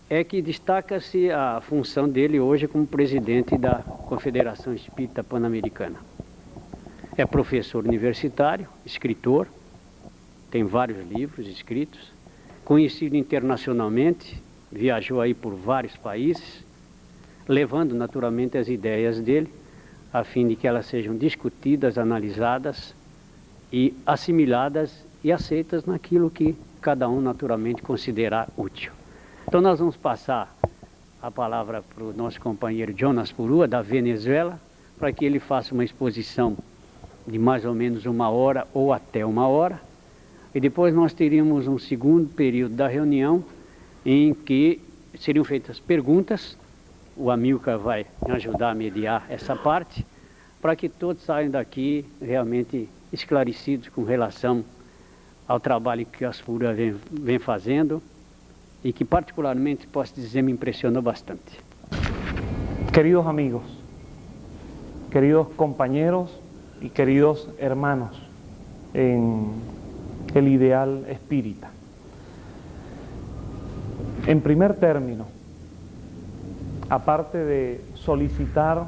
é que destaca-se a função dele hoje como presidente da Confederação Espírita Pan-Americana. É professor universitário, escritor, tem vários livros escritos, conhecido internacionalmente, viajou aí por vários países, levando naturalmente as ideias dele, a fim de que elas sejam discutidas, analisadas e assimiladas e aceitas naquilo que cada um naturalmente considerar útil. Então nós vamos passar a palavra para o nosso companheiro Jonas Purua, da Venezuela, para que ele faça uma exposição de mais ou menos 1 hora ou até 1 hora, e depois nós teríamos um segundo período da reunião em que seriam feitas perguntas. O Amilcar vai ajudar a mediar essa parte, para que todos saiam daqui realmente esclarecidos com relação ao trabalho que a Aspurua vem fazendo e que particularmente, posso dizer, me impressionou bastante. Queridos amigos, queridos compañeros y queridos hermanos en el ideal espírita. En primer término, aparte de solicitar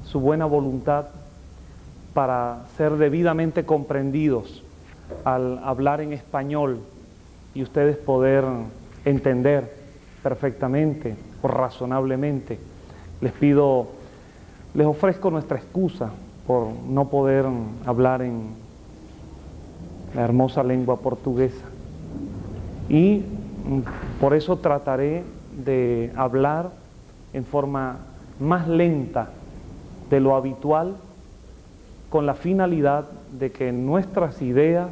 su buena voluntad para ser debidamente comprendidos al hablar en español y ustedes poder entender perfectamente o razonablemente, les ofrezco nuestra excusa por no poder hablar en la hermosa lengua portuguesa, y por eso trataré de hablar en forma más lenta de lo habitual, con la finalidad de que nuestras ideas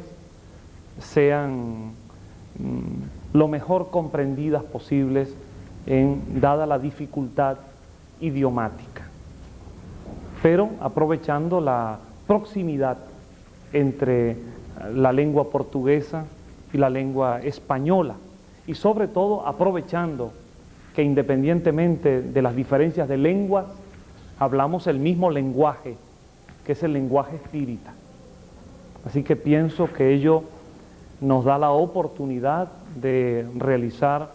sean lo mejor comprendidas posibles dada la dificultad idiomática, pero aprovechando la proximidad entre la lengua portuguesa y la lengua española, y sobre todo aprovechando que independientemente de las diferencias de lenguas, hablamos el mismo lenguaje, que es el lenguaje espírita. Así que pienso que ello nos da la oportunidad de realizar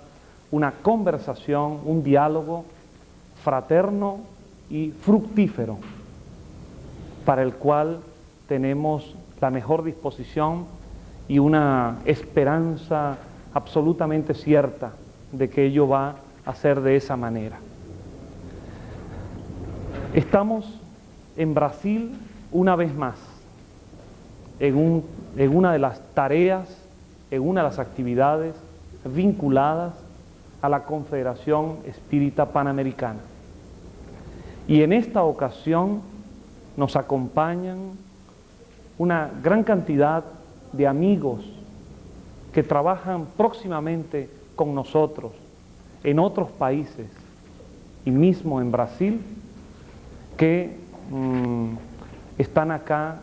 una conversación, un diálogo fraterno y fructífero, para el cual tenemos la mejor disposición y una esperanza absolutamente cierta de que ello va a ser de esa manera. Estamos en Brasil una vez más, en una de las tareas, en una de las actividades vinculadas a la Confederación Espírita Panamericana. Y en esta ocasión nos acompañan una gran cantidad de amigos que trabajan próximamente con nosotros en otros países y mismo en Brasil, que están acá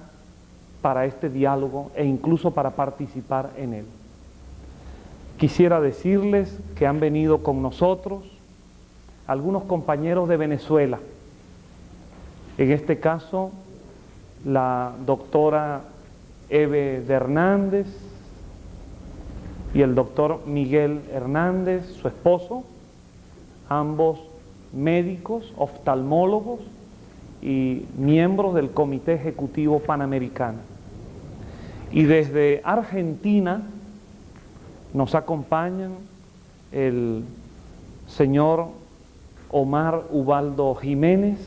para este diálogo e incluso para participar en él. Quisiera decirles que han venido con nosotros algunos compañeros de Venezuela, en este caso la doctora Eve de Hernández y el doctor Miguel Hernández, su esposo, ambos médicos, oftalmólogos y miembros del Comité Ejecutivo Panamericano. Y desde Argentina nos acompañan el señor Omar Ubaldo Jiménez,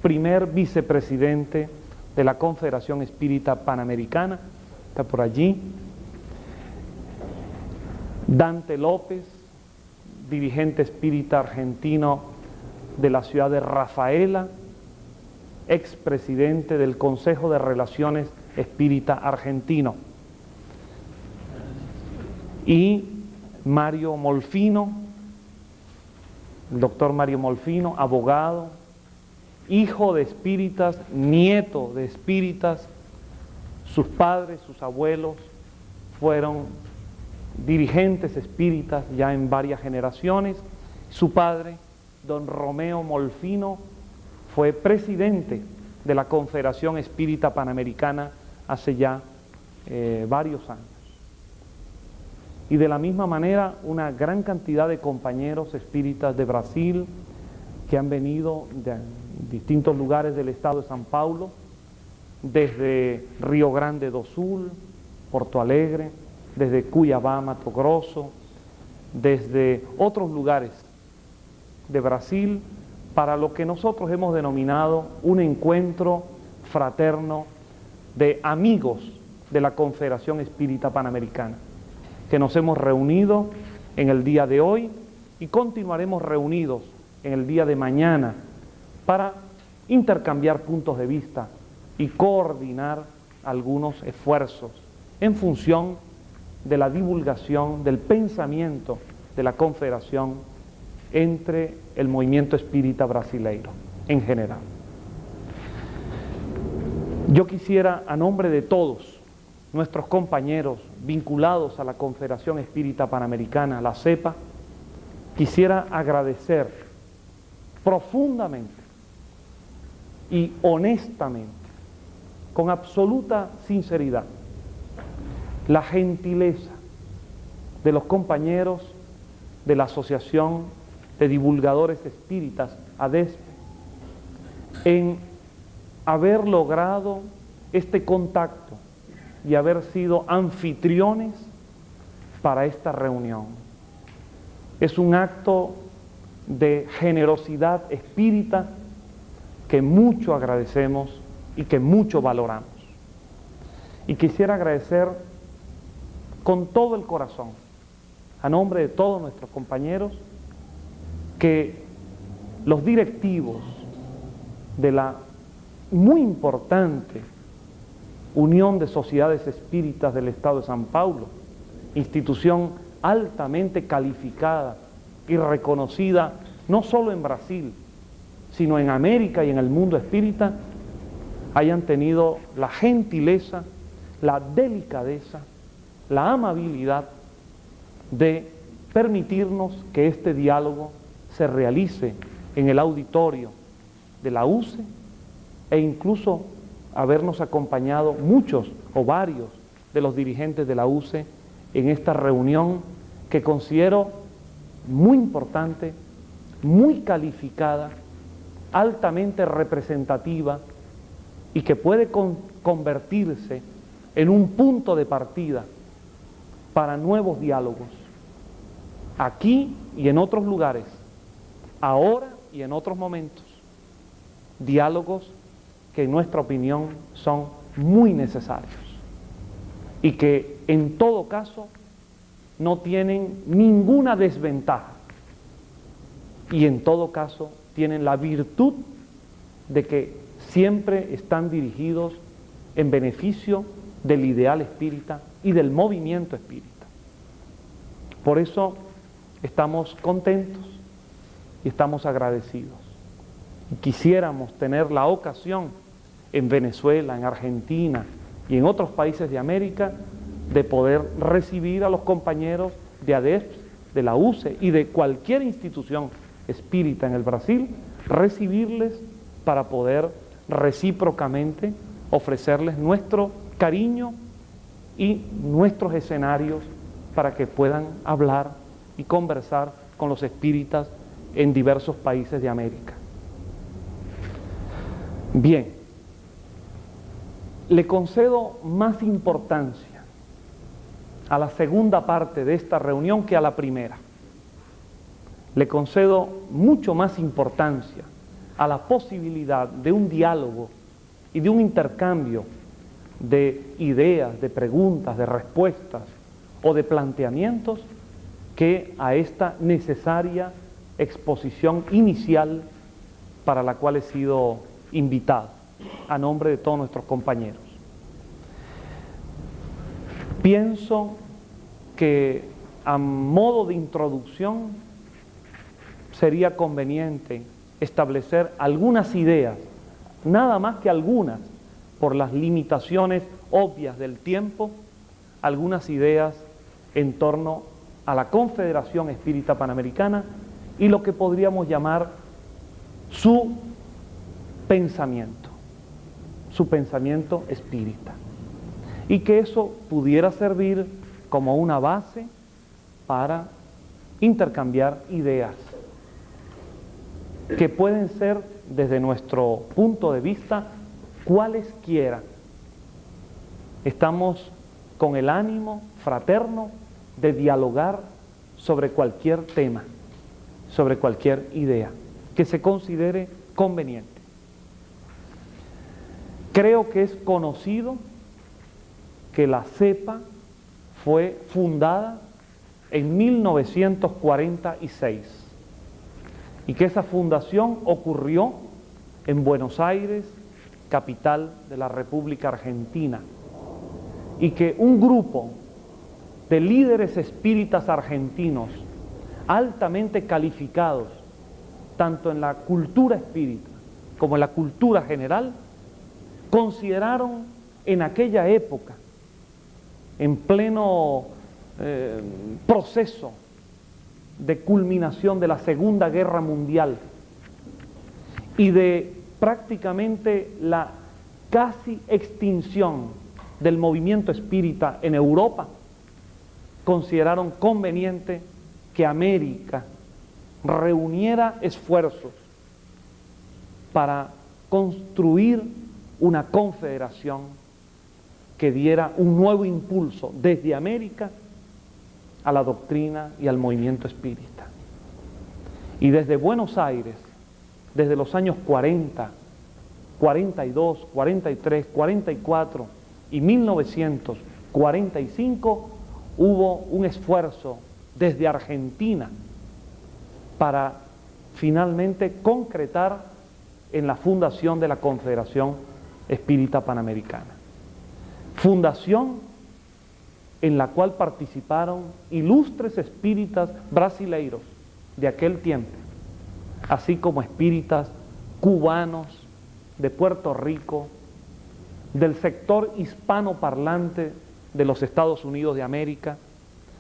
primer vicepresidente de la Confederación Espírita Panamericana, está por allí. Dante López, dirigente espírita argentino de la ciudad de Rafaela, expresidente del Consejo de Relaciones Espírita Argentino. Y Mario Molfino, el doctor Mario Molfino, abogado, hijo de espíritas, nieto de espíritas. Sus padres, sus abuelos fueron dirigentes espíritas ya en varias generaciones. Su padre, don Romeo Molfino, fue presidente de la Confederación Espírita Panamericana hace ya varios años. y de la misma manera una gran cantidad de compañeros espíritas de Brasil que han venido de distintos lugares del estado de São Paulo, desde Río Grande do Sul, Porto Alegre, desde Cuiabá, Mato Grosso, desde otros lugares de Brasil, para lo que nosotros hemos denominado un encuentro fraterno de amigos de la Confederación Espírita Panamericana, que nos hemos reunido en el día de hoy y continuaremos reunidos en el día de mañana para intercambiar puntos de vista y coordinar algunos esfuerzos en función de la divulgación del pensamiento de la Confederación entre el movimiento espírita brasileiro en general. Yo quisiera, a nombre de todos nuestros compañeros vinculados a la Confederación Espírita Panamericana, la CEPA, quisiera agradecer profundamente y honestamente, con absoluta sinceridad, la gentileza de los compañeros de la Asociación de Divulgadores Espíritas, ADESP, en haber logrado este contacto y haber sido anfitriones para esta reunión. Es un acto de generosidad espírita que mucho agradecemos y que mucho valoramos. Y quisiera agradecer con todo el corazón, a nombre de todos nuestros compañeros, que los directivos de la muy importante Unión de Sociedades Espíritas del Estado de São Paulo, institución altamente calificada y reconocida no solo en Brasil, sino en América y en el mundo espírita, hayan tenido la gentileza, la delicadeza, la amabilidad de permitirnos que este diálogo se realice en el auditorio de la UCE e incluso habernos acompañado muchos o varios de los dirigentes de la UCE en esta reunión que considero muy importante, muy calificada, altamente representativa y que puede convertirse en un punto de partida para nuevos diálogos, aquí y en otros lugares, ahora y en otros momentos, diálogos que en nuestra opinión son muy necesarios y que en todo caso no tienen ninguna desventaja y en todo caso tienen la virtud de que siempre están dirigidos en beneficio del ideal espírita y del movimiento espírita. Por eso estamos contentos y estamos agradecidos. Y quisiéramos tener la ocasión en Venezuela, en Argentina y en otros países de América de poder recibir a los compañeros de ADESP, de la UCE y de cualquier institución espírita en el Brasil, recibirles para poder recíprocamente ofrecerles nuestro cariño y nuestros escenarios para que puedan hablar y conversar con los espíritas en diversos países de América. Bien, le concedo más importancia a la segunda parte de esta reunión que a la primera. Le concedo mucho más importancia a la posibilidad de un diálogo y de un intercambio de ideas, de preguntas, de respuestas o de planteamientos que a esta necesaria exposición inicial para la cual he sido invitado a nombre de todos nuestros compañeros. Pienso que a modo de introducción sería conveniente establecer algunas ideas, nada más que algunas, por las limitaciones obvias del tiempo, algunas ideas en torno a la Confederación Espírita Panamericana y lo que podríamos llamar su pensamiento espírita. Y que eso pudiera servir como una base para intercambiar ideas que pueden ser, desde nuestro punto de vista, cualesquiera. Estamos con el ánimo fraterno de dialogar sobre cualquier tema, sobre cualquier idea que se considere conveniente. Creo que es conocido que la CEPA fue fundada en 1946 y que esa fundación ocurrió en Buenos Aires, capital de la República Argentina, y que un grupo de líderes espíritas argentinos altamente calificados, tanto en la cultura espírita como en la cultura general, consideraron en aquella época, en pleno proceso de culminación de la Segunda Guerra Mundial y de prácticamente la casi extinción del movimiento espírita en Europa, consideraron conveniente que América reuniera esfuerzos para construir una confederación que diera un nuevo impulso desde América a la doctrina y al movimiento espírita. Y desde Buenos Aires, desde los años 40, 42, 43, 44 y 1945, hubo un esfuerzo desde Argentina para finalmente concretar en la fundación de la Confederación Espírita Panamericana. Fundación en la cual participaron ilustres espíritas brasileiros de aquel tiempo, así como espíritas cubanos, de Puerto Rico, del sector hispanoparlante de los Estados Unidos de América,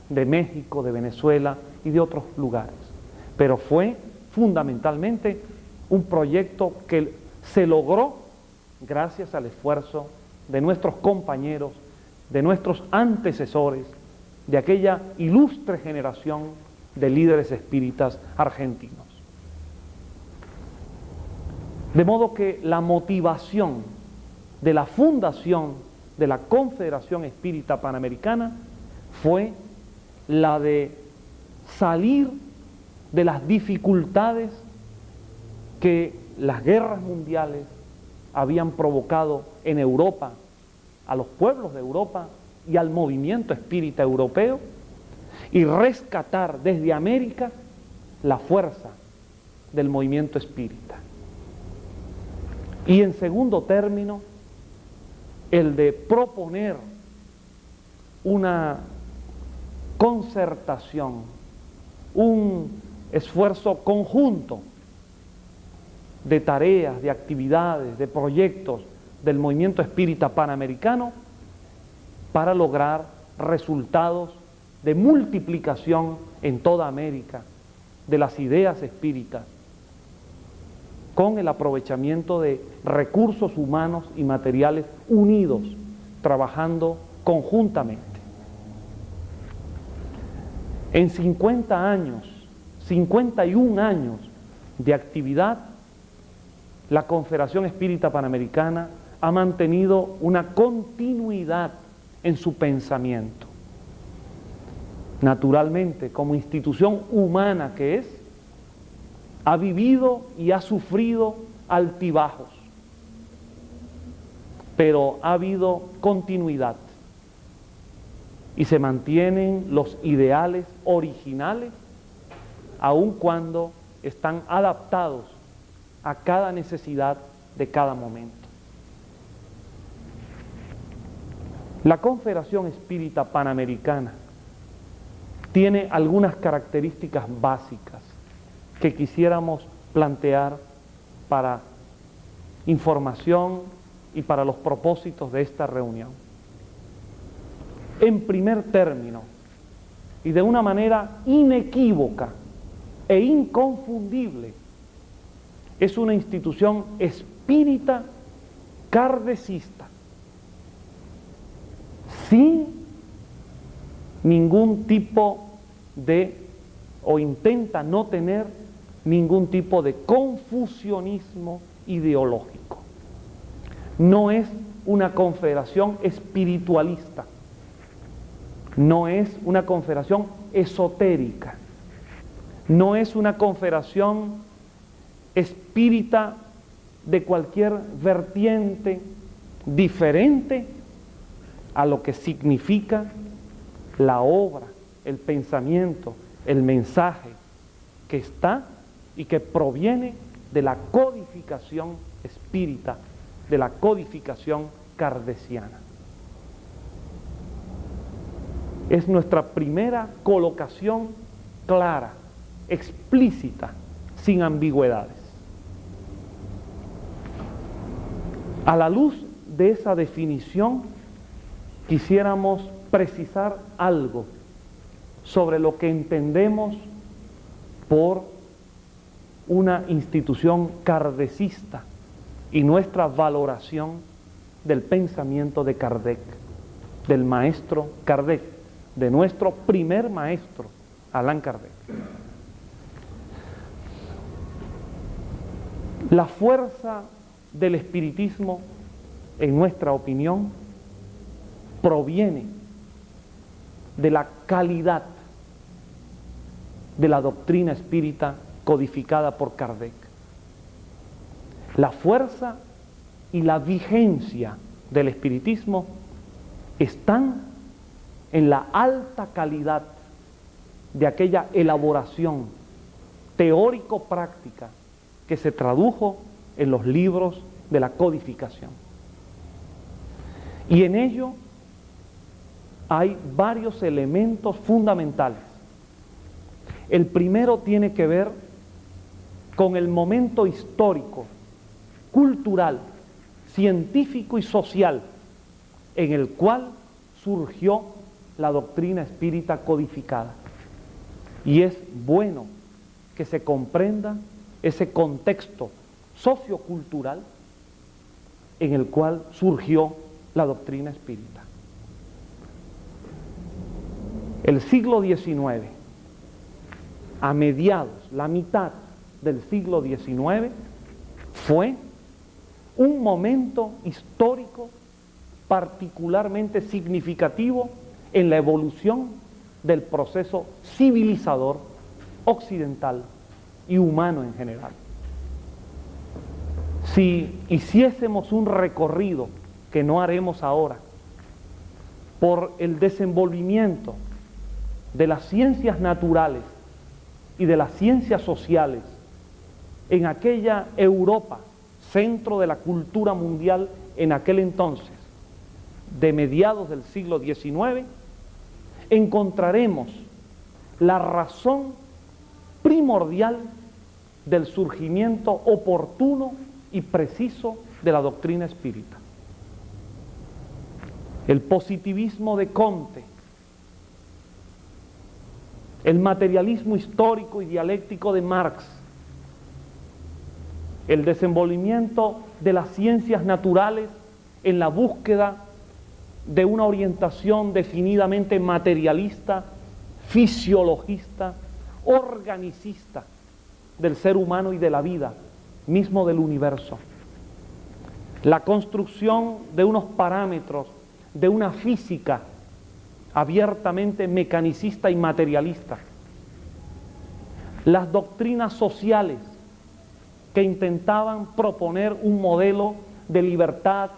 de México, de Venezuela y de otros lugares. Pero fue fundamentalmente un proyecto que se logró gracias al esfuerzo de nuestros compañeros, de nuestros antecesores, de aquella ilustre generación de líderes espíritas argentinos. De modo que la motivación de la fundación de la Confederación Espírita Panamericana fue la de salir de las dificultades que las guerras mundiales habían provocado en Europa, a los pueblos de Europa y al movimiento espírita europeo, y rescatar desde América la fuerza del movimiento espírita. Y en segundo término, el de proponer una concertación, un esfuerzo conjunto de tareas, de actividades, de proyectos del movimiento espírita panamericano para lograr resultados de multiplicación en toda América de las ideas espíritas, con el aprovechamiento de recursos humanos y materiales unidos, trabajando conjuntamente. En 50 años, 51 años de actividad, la Confederación Espírita Panamericana ha mantenido una continuidad en su pensamiento. Naturalmente, como institución humana que es, ha vivido y ha sufrido altibajos, pero ha habido continuidad y se mantienen los ideales originales, aun cuando están adaptados a cada necesidad de cada momento. La Confederación Espírita Panamericana tiene algunas características básicas que quisiéramos plantear para información y para los propósitos de esta reunión. En primer término, y de una manera inequívoca e inconfundible, es una institución espírita kardecista, sin ningún tipo o intenta no tener ningún tipo de confusionismo ideológico. No es una confederación espiritualista, no es una confederación esotérica, no es una confederación espírita de cualquier vertiente diferente a lo que significa la obra, el pensamiento, el mensaje que está y que proviene de la codificación espírita, de la codificación kardeciana. Es nuestra primera colocación clara, explícita, sin ambigüedades. A la luz de esa definición, quisiéramos precisar algo sobre lo que entendemos por una institución kardecista y nuestra valoración del pensamiento de Kardec, del maestro Kardec, de nuestro primer maestro, Allan Kardec. La fuerza del espiritismo, en nuestra opinión, proviene de la calidad de la doctrina espírita codificada por Kardec. La fuerza y la vigencia del espiritismo están en la alta calidad de aquella elaboración teórico-práctica que se tradujo en los libros de la codificación. Y en ello hay varios elementos fundamentales. El primero tiene que ver con el momento histórico, cultural, científico y social en el cual surgió la doctrina espírita codificada. Y es bueno que se comprenda ese contexto sociocultural en el cual surgió la doctrina espírita. El siglo XIX, a mediados, la mitad del siglo XIX, fue un momento histórico particularmente significativo en la evolución del proceso civilizador occidental y humano en general. Si hiciésemos un recorrido, que no haremos ahora, por el desenvolvimiento de las ciencias naturales y de las ciencias sociales en aquella Europa, centro de la cultura mundial en aquel entonces, de mediados del siglo XIX, encontraremos la razón primordial del surgimiento oportuno y preciso de la doctrina espírita. El positivismo de Comte, el materialismo histórico y dialéctico de Marx, el desenvolvimiento de las ciencias naturales en la búsqueda de una orientación definidamente materialista, fisiologista, organicista del ser humano y de la vida, mismo del universo. La construcción de unos parámetros, de una física abiertamente mecanicista y materialista. Las doctrinas sociales que intentaban proponer un modelo de libertad,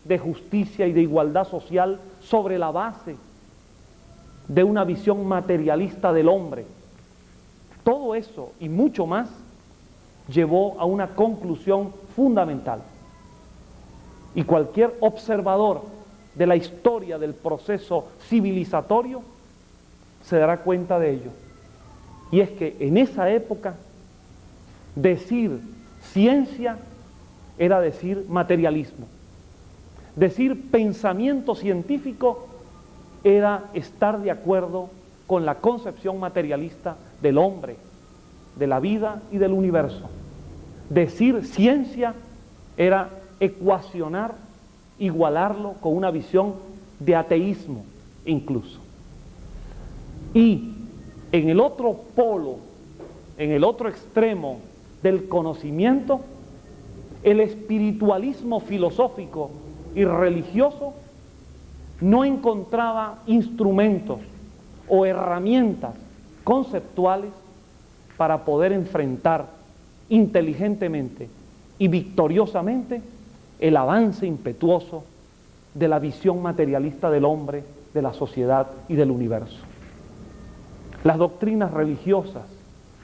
de justicia y de igualdad social sobre la base de una visión materialista del hombre. Todo eso y mucho más llevó a una conclusión fundamental. Y cualquier observador de la historia del proceso civilizatorio se dará cuenta de ello. Y es que en esa época decir ciencia era decir materialismo. Decir pensamiento científico era estar de acuerdo con la concepción materialista del hombre, de la vida y del universo. Decir ciencia era ecuacionar, igualarlo con una visión de ateísmo incluso. Y en el otro polo, en el otro extremo del conocimiento, el espiritualismo filosófico y religioso no encontraba instrumentos o herramientas conceptuales para poder enfrentar inteligentemente y victoriosamente el avance impetuoso de la visión materialista del hombre, de la sociedad y del universo. Las doctrinas religiosas,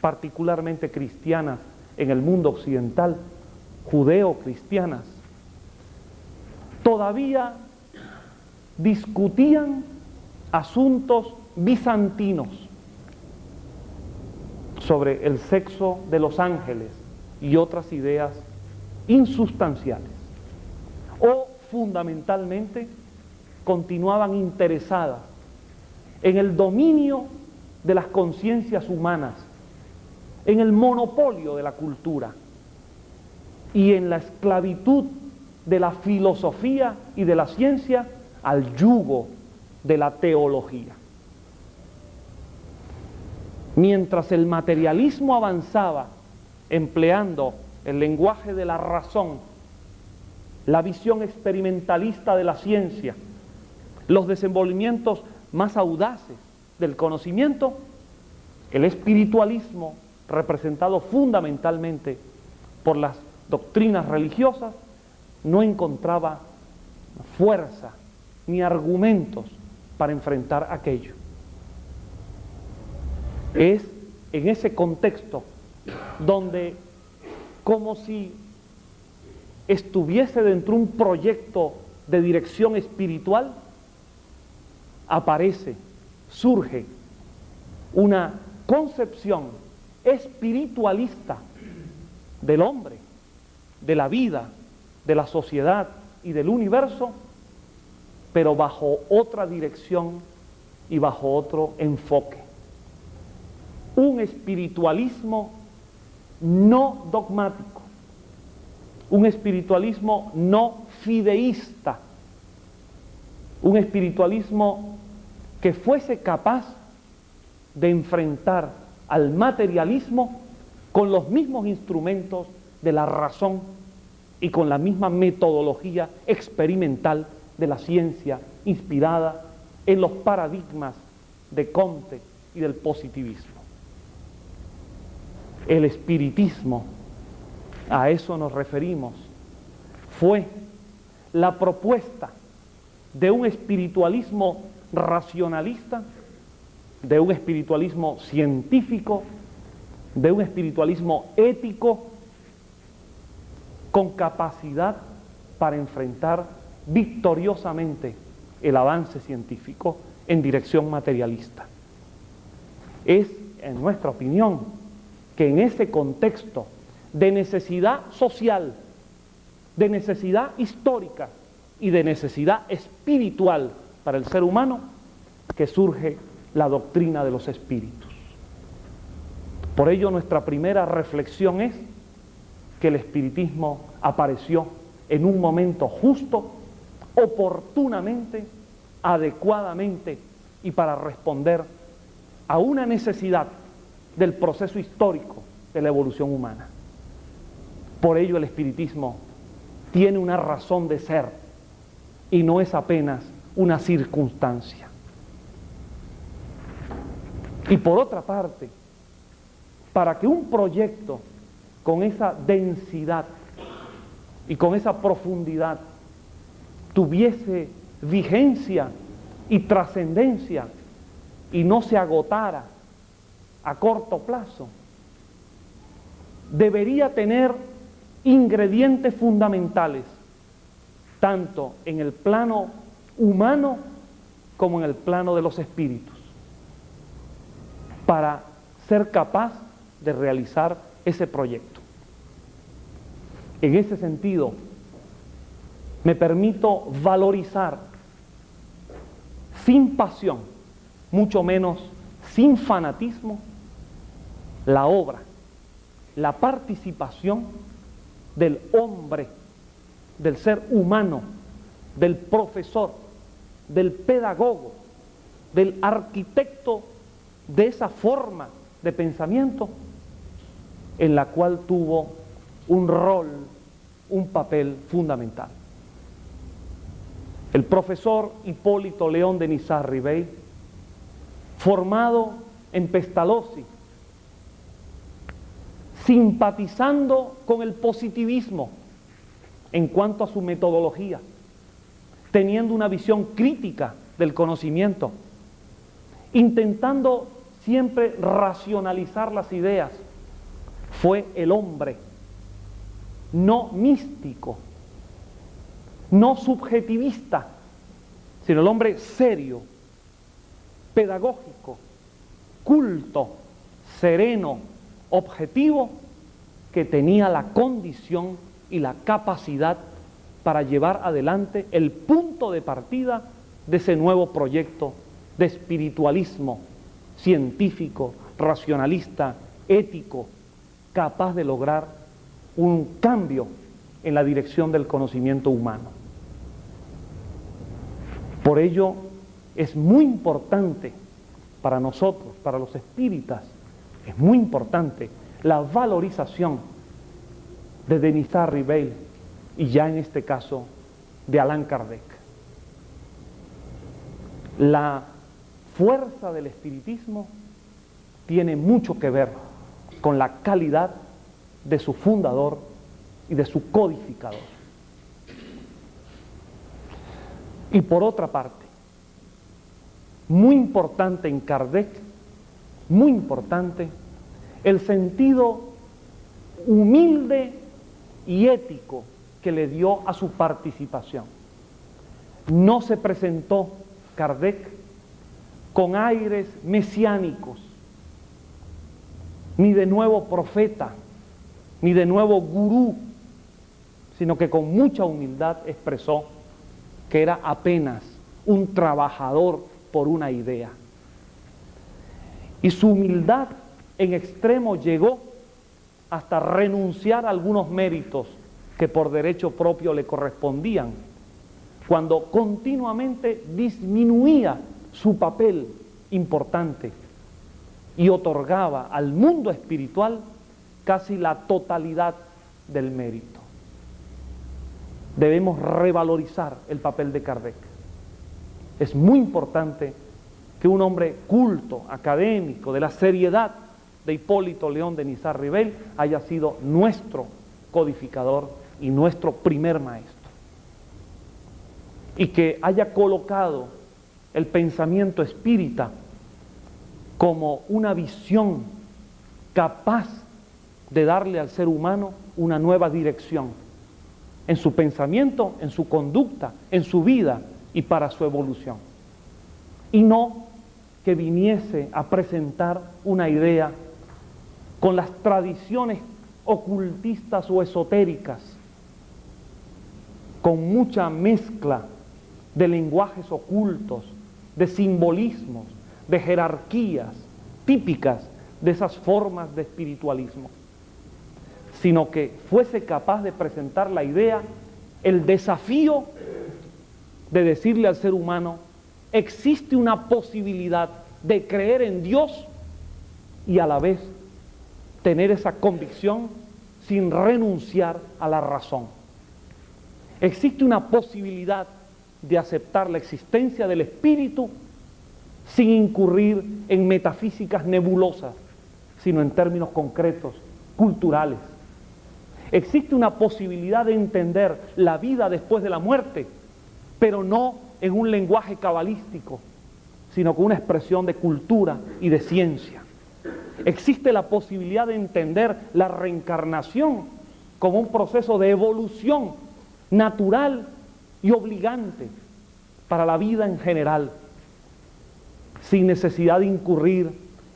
particularmente cristianas en el mundo occidental, judeo-cristianas, todavía discutían asuntos bizantinos sobre el sexo de los ángeles y otras ideas insustanciales, o fundamentalmente continuaban interesadas en el dominio de las conciencias humanas, en el monopolio de la cultura y en la esclavitud de la filosofía y de la ciencia al yugo de la teología. Mientras el materialismo avanzaba empleando el lenguaje de la razón, la visión experimentalista de la ciencia, los desenvolvimientos más audaces del conocimiento, el espiritualismo, representado fundamentalmente por las doctrinas religiosas, no encontraba fuerza ni argumentos para enfrentar aquello. Es en ese contexto donde, como si estuviese dentro de un proyecto de dirección espiritual, surge una concepción espiritualista del hombre, de la vida, de la sociedad y del universo, pero bajo otra dirección y bajo otro enfoque. Un espiritualismo no dogmático, un espiritualismo no fideísta, un espiritualismo que fuese capaz de enfrentar al materialismo con los mismos instrumentos de la razón y con la misma metodología experimental de la ciencia inspirada en los paradigmas de Comte y del positivismo. El espiritismo, a eso nos referimos, fue la propuesta de un espiritualismo racionalista, de un espiritualismo científico, de un espiritualismo ético, con capacidad para enfrentar victoriosamente el avance científico en dirección materialista. Es, en nuestra opinión, que en ese contexto de necesidad social, de necesidad histórica y de necesidad espiritual para el ser humano, que surge la doctrina de los espíritus. Por ello, nuestra primera reflexión es que el espiritismo apareció en un momento justo, oportunamente, adecuadamente y para responder a una necesidad del proceso histórico de la evolución humana. Por ello, el espiritismo tiene una razón de ser y no es apenas una circunstancia. Y por otra parte, para que un proyecto con esa densidad y con esa profundidad tuviese vigencia y trascendencia y no se agotara a corto plazo, debería tener ingredientes fundamentales, tanto en el plano humano como en el plano de los espíritus, para ser capaz de realizar ese proyecto. En ese sentido, me permito valorizar sin pasión, mucho menos sin fanatismo, la obra, la participación del hombre, del ser humano, del profesor, del pedagogo, del arquitecto de esa forma de pensamiento en la cual tuvo un rol, un papel fundamental. El profesor Hipólito León de Niza-Ribey, formado en Pestalozzi, simpatizando con el positivismo en cuanto a su metodología, teniendo una visión crítica del conocimiento, intentando siempre racionalizar las ideas, fue el hombre no místico, no subjetivista, sino el hombre serio, pedagógico, culto, sereno, objetivo, que tenía la condición y la capacidad para llevar adelante el punto de partida de ese nuevo proyecto de espiritualismo científico, racionalista, ético, capaz de lograr un cambio en la dirección del conocimiento humano. Por ello es muy importante para nosotros, para los espíritas, es muy importante la valorización de Denis Ribey y ya en este caso de Allan Kardec. La fuerza del espiritismo tiene mucho que ver con la calidad de su fundador y de su codificador. Y por otra parte, muy importante en Kardec, muy importante, el sentido humilde y ético que le dio a su participación. No se presentó Kardec con aires mesiánicos, ni de nuevo profeta, ni de nuevo gurú, sino que con mucha humildad expresó que era apenas un trabajador por una idea. Y su humildad en extremo llegó hasta renunciar a algunos méritos que por derecho propio le correspondían, cuando continuamente disminuía su papel importante y otorgaba al mundo espiritual casi la totalidad del mérito. Debemos revalorizar el papel de Kardec. Es muy importante que un hombre culto, académico, de la seriedad de Hipólito León de Niza-Ribey haya sido nuestro codificador y nuestro primer maestro. Y que haya colocado el pensamiento espírita como una visión capaz de darle al ser humano una nueva dirección en su pensamiento, en su conducta, en su vida y para su evolución. Y no que viniese a presentar una idea con las tradiciones ocultistas o esotéricas, con mucha mezcla de lenguajes ocultos, de simbolismos, de jerarquías típicas de esas formas de espiritualismo, sino que fuese capaz de presentar la idea, el desafío de decirle al ser humano: existe una posibilidad de creer en Dios y a la vez tener esa convicción sin renunciar a la razón. Existe una posibilidad de aceptar la existencia del espíritu sin incurrir en metafísicas nebulosas, sino en términos concretos, culturales. Existe una posibilidad de entender la vida después de la muerte, pero no en un lenguaje cabalístico, sino con una expresión de cultura y de ciencia. Existe la posibilidad de entender la reencarnación como un proceso de evolución natural y obligante para la vida en general, sin necesidad de incurrir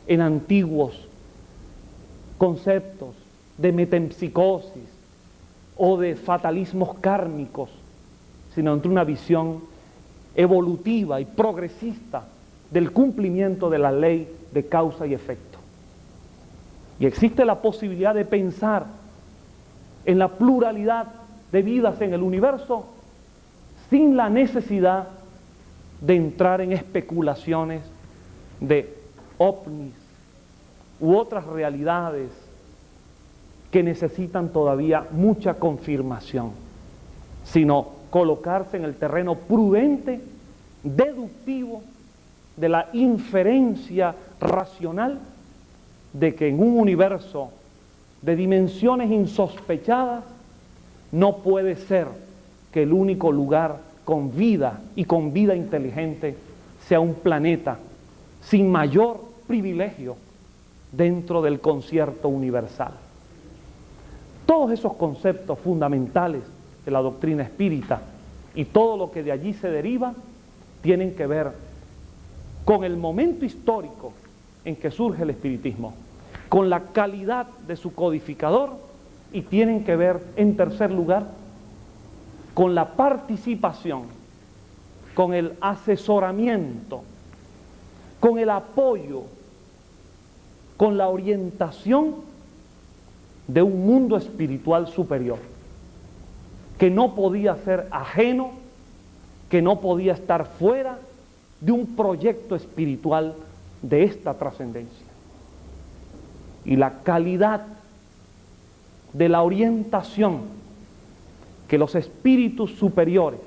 en antiguos conceptos de metempsicosis o de fatalismos kármicos, sino entre una visión evolutiva y progresista del cumplimiento de la ley de causa y efecto. Y existe la posibilidad de pensar en la pluralidad de vidas en el universo sin la necesidad de entrar en especulaciones de ovnis u otras realidades que necesitan todavía mucha confirmación, sino colocarse en el terreno prudente, deductivo, de la inferencia racional de que en un universo de dimensiones insospechadas no puede ser que el único lugar con vida y con vida inteligente sea un planeta sin mayor privilegio dentro del concierto universal. Todos esos conceptos fundamentales de la doctrina espírita y todo lo que de allí se deriva tienen que ver con el momento histórico en que surge el espiritismo, con la calidad de su codificador y tienen que ver, en tercer lugar, con la participación, con el asesoramiento, con el apoyo, con la orientación de un mundo espiritual superior, que no podía ser ajeno, que no podía estar fuera de un proyecto espiritual de esta trascendencia. Y la calidad de la orientación que los espíritus superiores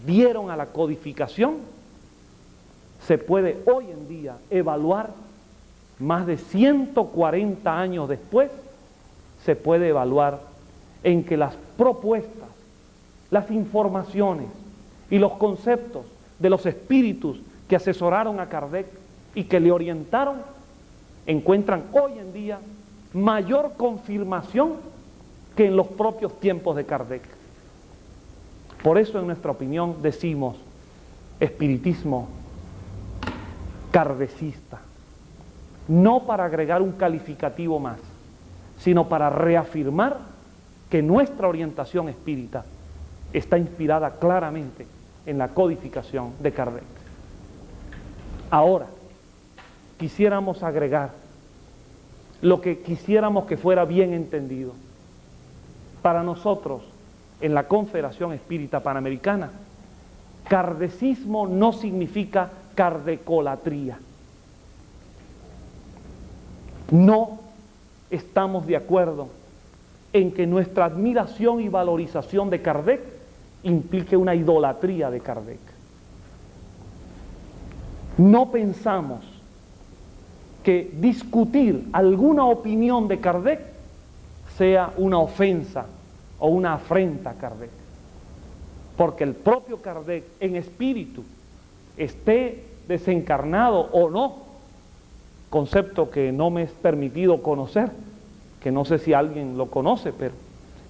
dieron a la codificación se puede hoy en día evaluar, más de 140 años después, se puede evaluar en que las propuestas, las informaciones y los conceptos de los espíritus que asesoraron a Kardec y que le orientaron encuentran hoy en día mayor confirmación que en los propios tiempos de Kardec. Por eso, en nuestra opinión, decimos espiritismo kardecista, no para agregar un calificativo más, sino para reafirmar que nuestra orientación espírita está inspirada claramente en la codificación de Kardec. Ahora, quisiéramos agregar lo que quisiéramos que fuera bien entendido. Para nosotros, en la Confederación Espírita Panamericana, kardecismo no significa kardecolatría. No estamos de acuerdo en que nuestra admiración y valorización de Kardec implique una idolatría de Kardec. No pensamos que discutir alguna opinión de Kardec sea una ofensa o una afrenta a Kardec, porque el propio Kardec en espíritu, esté desencarnado o no, concepto que no me es permitido conocer, que no sé si alguien lo conoce, pero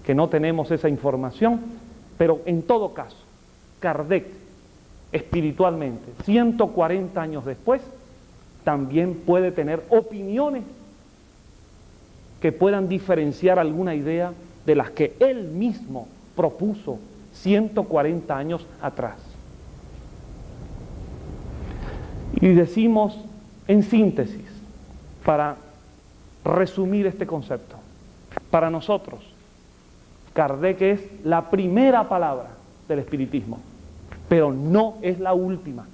que no tenemos esa información, pero en todo caso, Kardec espiritualmente, 140 años después, también puede tener opiniones que puedan diferenciar alguna idea de las que él mismo propuso 140 años atrás. Y decimos en síntesis, para resumir este concepto, para nosotros, Kardec es la primera palabra del espiritismo, pero no es la última,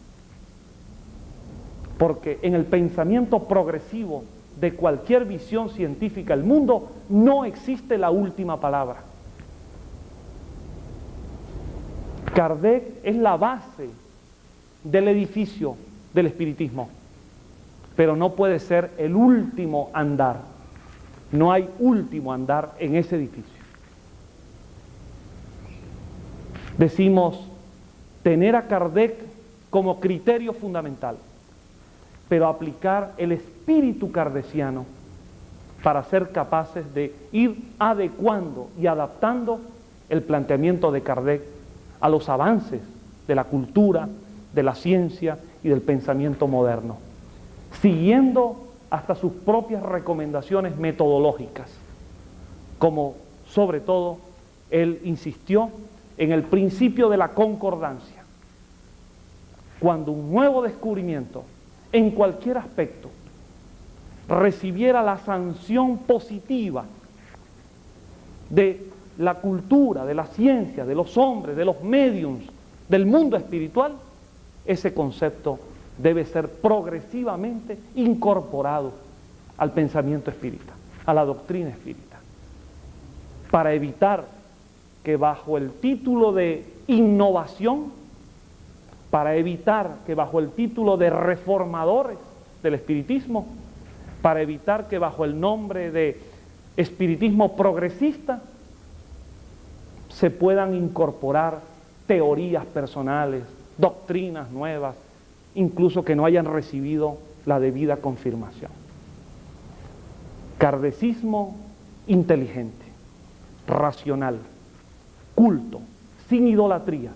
porque en el pensamiento progresivo de cualquier visión científica del mundo no existe la última palabra. Kardec es la base del edificio del espiritismo, pero no puede ser el último andar. No hay último andar en ese edificio. Decimos tener a Kardec como criterio fundamental, pero aplicar el espíritu kardeciano para ser capaces de ir adecuando y adaptando el planteamiento de Kardec a los avances de la cultura, de la ciencia y del pensamiento moderno, siguiendo hasta sus propias recomendaciones metodológicas, como sobre todo él insistió en el principio de la concordancia. Cuando un nuevo descubrimiento en cualquier aspecto recibiera la sanción positiva de la cultura, de la ciencia, de los hombres, de los médiums, del mundo espiritual, ese concepto debe ser progresivamente incorporado al pensamiento espírita, a la doctrina espírita, para evitar que bajo el título de innovación, para evitar que bajo el título de reformadores del espiritismo, para evitar que bajo el nombre de espiritismo progresista se puedan incorporar teorías personales, doctrinas nuevas, incluso que no hayan recibido la debida confirmación. Kardecismo inteligente, racional, culto, sin idolatría,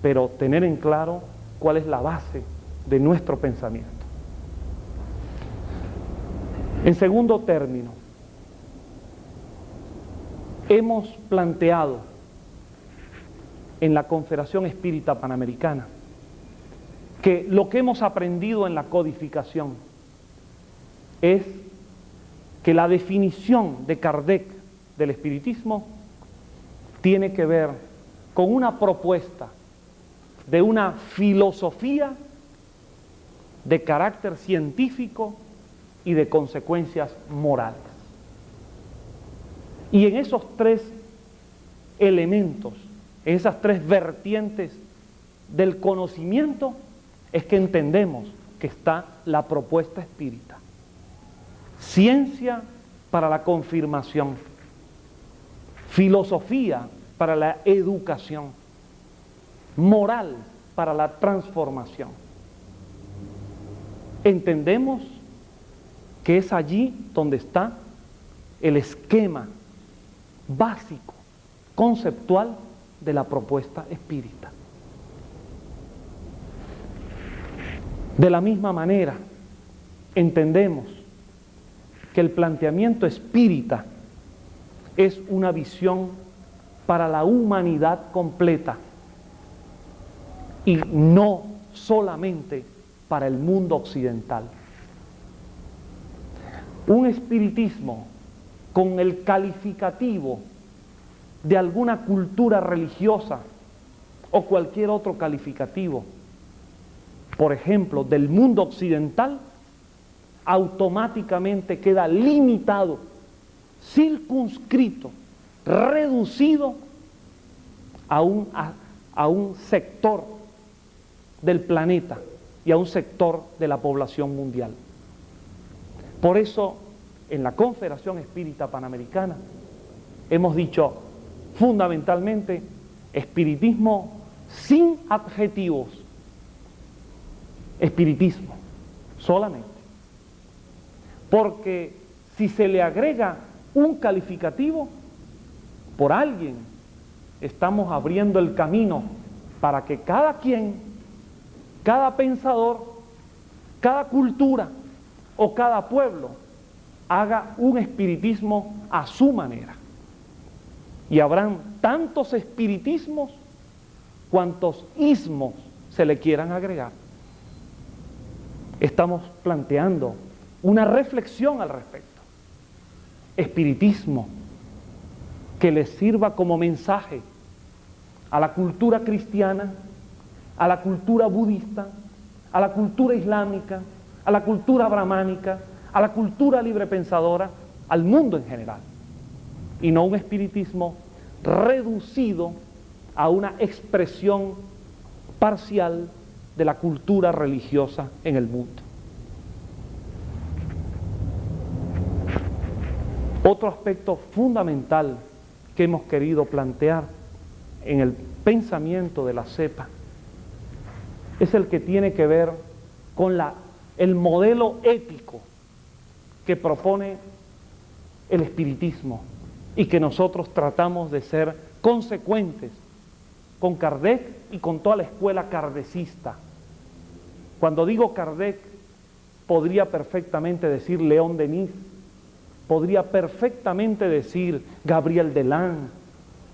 pero tener en claro cuál es la base de nuestro pensamiento. En segundo término, hemos planteado en la Confederación Espírita Panamericana que lo que hemos aprendido en la codificación es que la definición de Kardec del espiritismo tiene que ver con una propuesta de una filosofía de carácter científico y de consecuencias morales. Y en esos tres elementos, en esas tres vertientes del conocimiento, es que entendemos que está la propuesta espírita. Ciencia para la confirmación, filosofía para la educación, moral para la transformación. Entendemos que es allí donde está el esquema básico, conceptual de la propuesta espírita. De la misma manera, entendemos que el planteamiento espírita es una visión para la humanidad completa y no solamente para el mundo occidental. Un espiritismo con el calificativo de alguna cultura religiosa o cualquier otro calificativo, por ejemplo, del mundo occidental, automáticamente queda limitado, circunscrito, reducido a un sector del planeta y a un sector de la población mundial. Por eso, en la Confederación Espírita Panamericana, hemos dicho fundamentalmente espiritismo sin adjetivos, espiritismo solamente. Porque si se le agrega un calificativo, por alguien estamos abriendo el camino para que cada quien, cada pensador, cada cultura o cada pueblo haga un espiritismo a su manera. Y habrán tantos espiritismos cuantos ismos se le quieran agregar. Estamos planteando una reflexión al respecto. Espiritismo que les sirva como mensaje a la cultura cristiana, a la cultura budista, a la cultura islámica, a la cultura brahmánica, a la cultura librepensadora, al mundo en general. Y no un espiritismo reducido a una expresión parcial de la cultura religiosa en el mundo. Otro aspecto fundamental que hemos querido plantear en el pensamiento de la cepa es el que tiene que ver con el modelo ético que propone el espiritismo y que nosotros tratamos de ser consecuentes con Kardec y con toda la escuela kardecista. Cuando digo Kardec, podría perfectamente decir León Denis, podría perfectamente decir Gabriel Delán,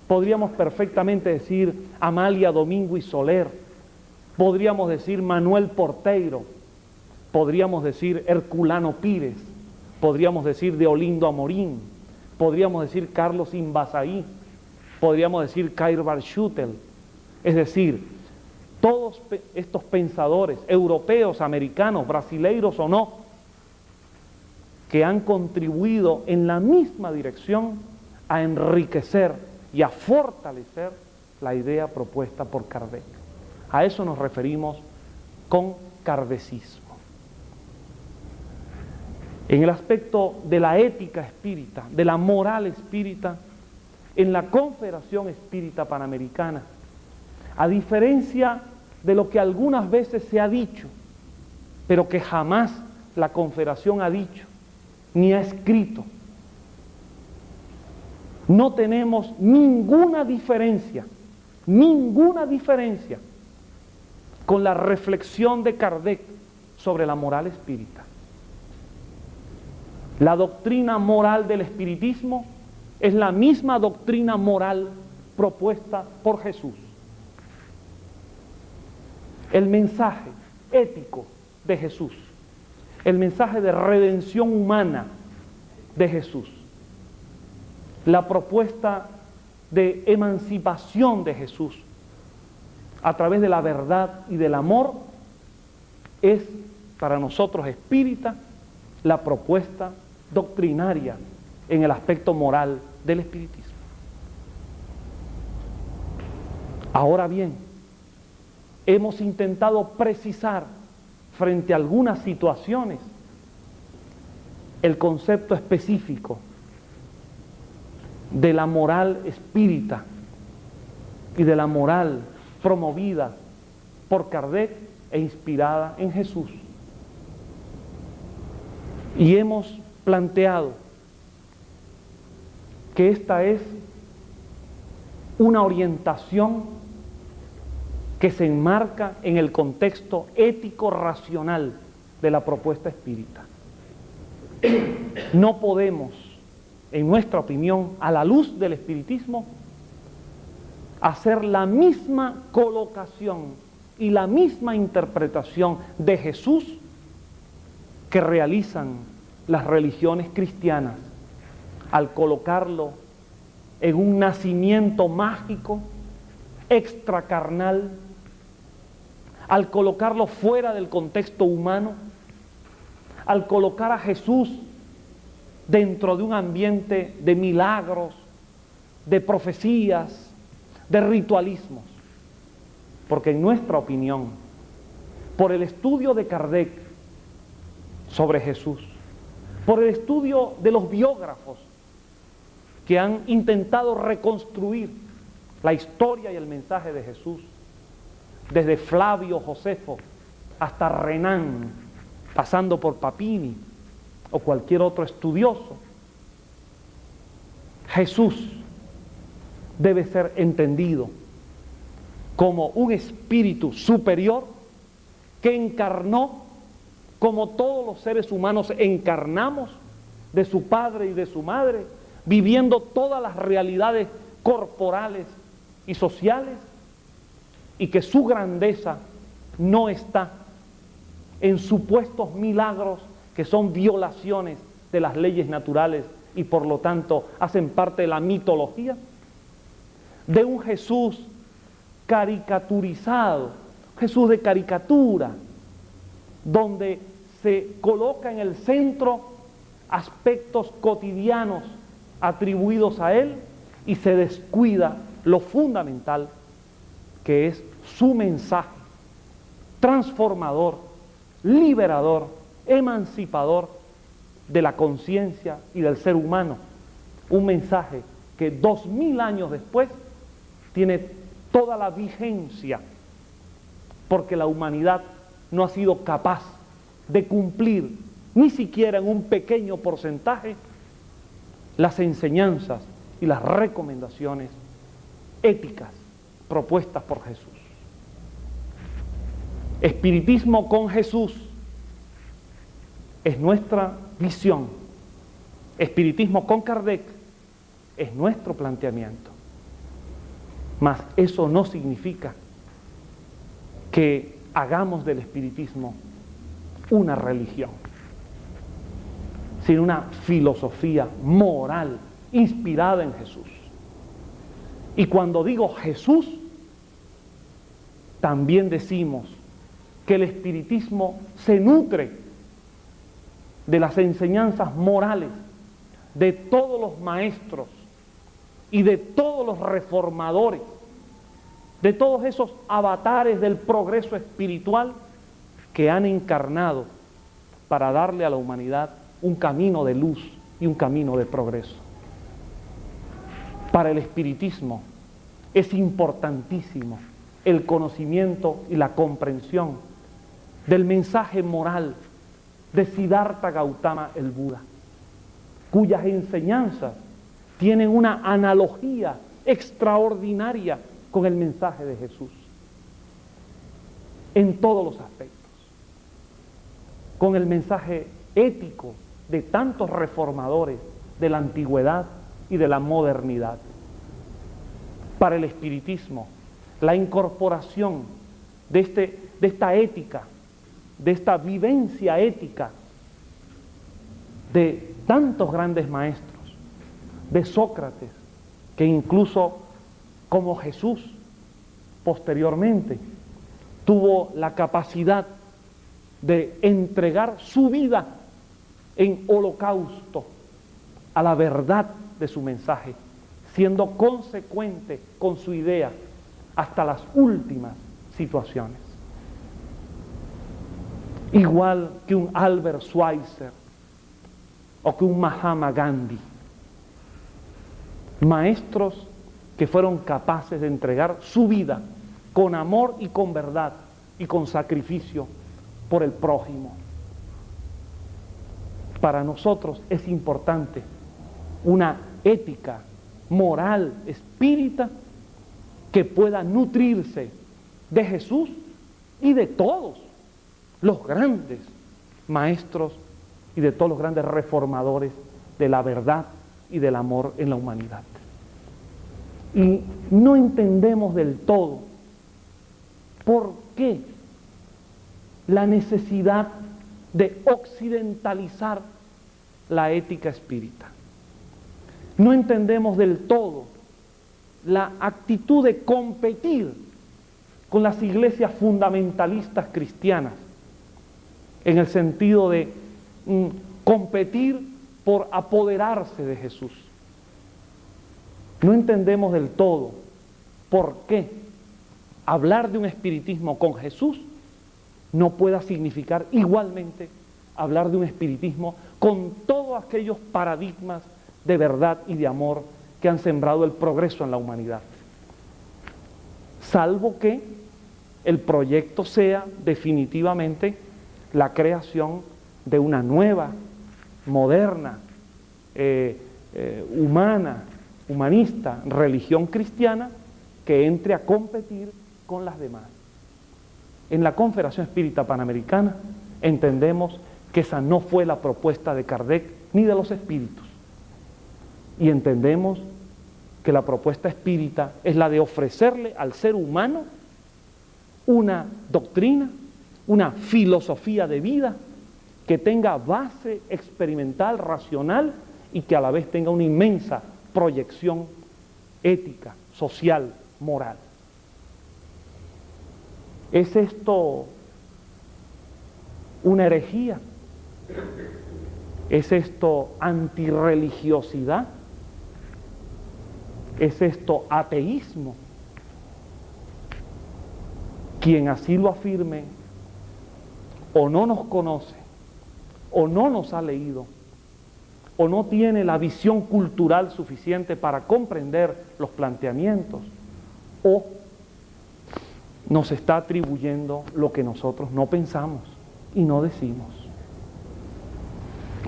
podríamos perfectamente decir Amalia Domingo y Soler, podríamos decir Manuel Porteiro, podríamos decir Herculano Pires, podríamos decir Deolindo Amorín, podríamos decir Carlos Imbasaí, podríamos decir Kair Barshuttel. Es decir, todos estos pensadores, europeos, americanos, brasileiros o no, que han contribuido en la misma dirección a enriquecer y a fortalecer la idea propuesta por Kardec. A eso nos referimos con kardecismo. En el aspecto de la ética espírita, de la moral espírita, en la Confederación Espírita Panamericana, a diferencia de lo que algunas veces se ha dicho, pero que jamás la Confederación ha dicho, ni ha escrito, no tenemos ninguna diferencia con la reflexión de Kardec sobre la moral espírita. La doctrina moral del espiritismo es la misma doctrina moral propuesta por Jesús. El mensaje ético de Jesús, el mensaje de redención humana de Jesús, la propuesta de emancipación de Jesús a través de la verdad y del amor es para nosotros espíritas la propuesta doctrinaria en el aspecto moral del espiritismo. Ahora bien, hemos intentado precisar frente a algunas situaciones el concepto específico de la moral espírita y de la moral promovida por Kardec e inspirada en Jesús. Y hemos planteado que esta es una orientación que se enmarca en el contexto ético-racional de la propuesta espírita. No podemos, en nuestra opinión, a la luz del espiritismo, hacer la misma colocación y la misma interpretación de Jesús que realizan las religiones cristianas al colocarlo en un nacimiento mágico, extracarnal, al colocarlo fuera del contexto humano, al colocar a Jesús dentro de un ambiente de milagros, de profecías, de ritualismos. Porque en nuestra opinión, por el estudio de Kardec sobre Jesús, por el estudio de los biógrafos que han intentado reconstruir la historia y el mensaje de Jesús, desde Flavio Josefo hasta Renan, pasando por Papini o cualquier otro estudioso, Jesús debe ser entendido como un espíritu superior que encarnó, como todos los seres humanos encarnamos, de su padre y de su madre, viviendo todas las realidades corporales y sociales, y que su grandeza no está en supuestos milagros que son violaciones de las leyes naturales y por lo tanto hacen parte de la mitología, de un Jesús caricaturizado, Jesús de caricatura, donde se coloca en el centro aspectos cotidianos atribuidos a Él y se descuida lo fundamental, que es su mensaje transformador, liberador, emancipador de la conciencia y del ser humano. Un mensaje que 2000 años después tiene toda la vigencia, porque la humanidad no ha sido capaz de cumplir, ni siquiera en un pequeño porcentaje, las enseñanzas y las recomendaciones éticas propuestas por Jesús. Espiritismo con Jesús es nuestra visión. Espiritismo con Kardec es nuestro planteamiento. Mas eso no significa que hagamos del espiritismo una religión, sino una filosofía moral inspirada en Jesús. Y cuando digo Jesús, también decimos que el espiritismo se nutre de las enseñanzas morales de todos los maestros y de todos los reformadores, de todos esos avatares del progreso espiritual que han encarnado para darle a la humanidad un camino de luz y un camino de progreso. Para el espiritismo es importantísimo el conocimiento y la comprensión del mensaje moral de Siddhartha Gautama el Buda, cuyas enseñanzas tienen una analogía extraordinaria con el mensaje de Jesús en todos los aspectos, con el mensaje ético de tantos reformadores de la antigüedad y de la modernidad. Para el espiritismo, la incorporación de esta ética, de esta vivencia ética de tantos grandes maestros, de Sócrates, que incluso como Jesús posteriormente tuvo la capacidad de entregar su vida en holocausto a la verdad de su mensaje, siendo consecuente con su idea hasta las últimas situaciones. Igual que un Albert Schweitzer o que un Mahatma Gandhi, maestros que fueron capaces de entregar su vida con amor y con verdad y con sacrificio por el prójimo. Para nosotros es importante una ética moral, espírita, que pueda nutrirse de Jesús y de todos los grandes maestros y de todos los grandes reformadores de la verdad y del amor en la humanidad. Y no entendemos del todo por qué la necesidad de occidentalizar la ética espírita. No entendemos del todo la actitud de competir con las iglesias fundamentalistas cristianas, en el sentido de competir por apoderarse de Jesús. No entendemos del todo por qué hablar de un espiritismo con Jesús no pueda significar igualmente hablar de un espiritismo con todos aquellos paradigmas de verdad y de amor que han sembrado el progreso en la humanidad. Salvo que el proyecto sea definitivamente la creación de una nueva, moderna, humanista religión cristiana que entre a competir con las demás. En la Confederación Espírita Panamericana entendemos que esa no fue la propuesta de Kardec ni de los espíritus. Y entendemos que la propuesta espírita es la de ofrecerle al ser humano una doctrina, una filosofía de vida que tenga base experimental, racional y que a la vez tenga una inmensa proyección ética, social, moral. ¿Es esto una herejía? ¿Es esto antirreligiosidad? ¿Es esto ateísmo? Quien así lo afirme o no nos conoce, o no nos ha leído, o no tiene la visión cultural suficiente para comprender los planteamientos, o nos está atribuyendo lo que nosotros no pensamos y no decimos.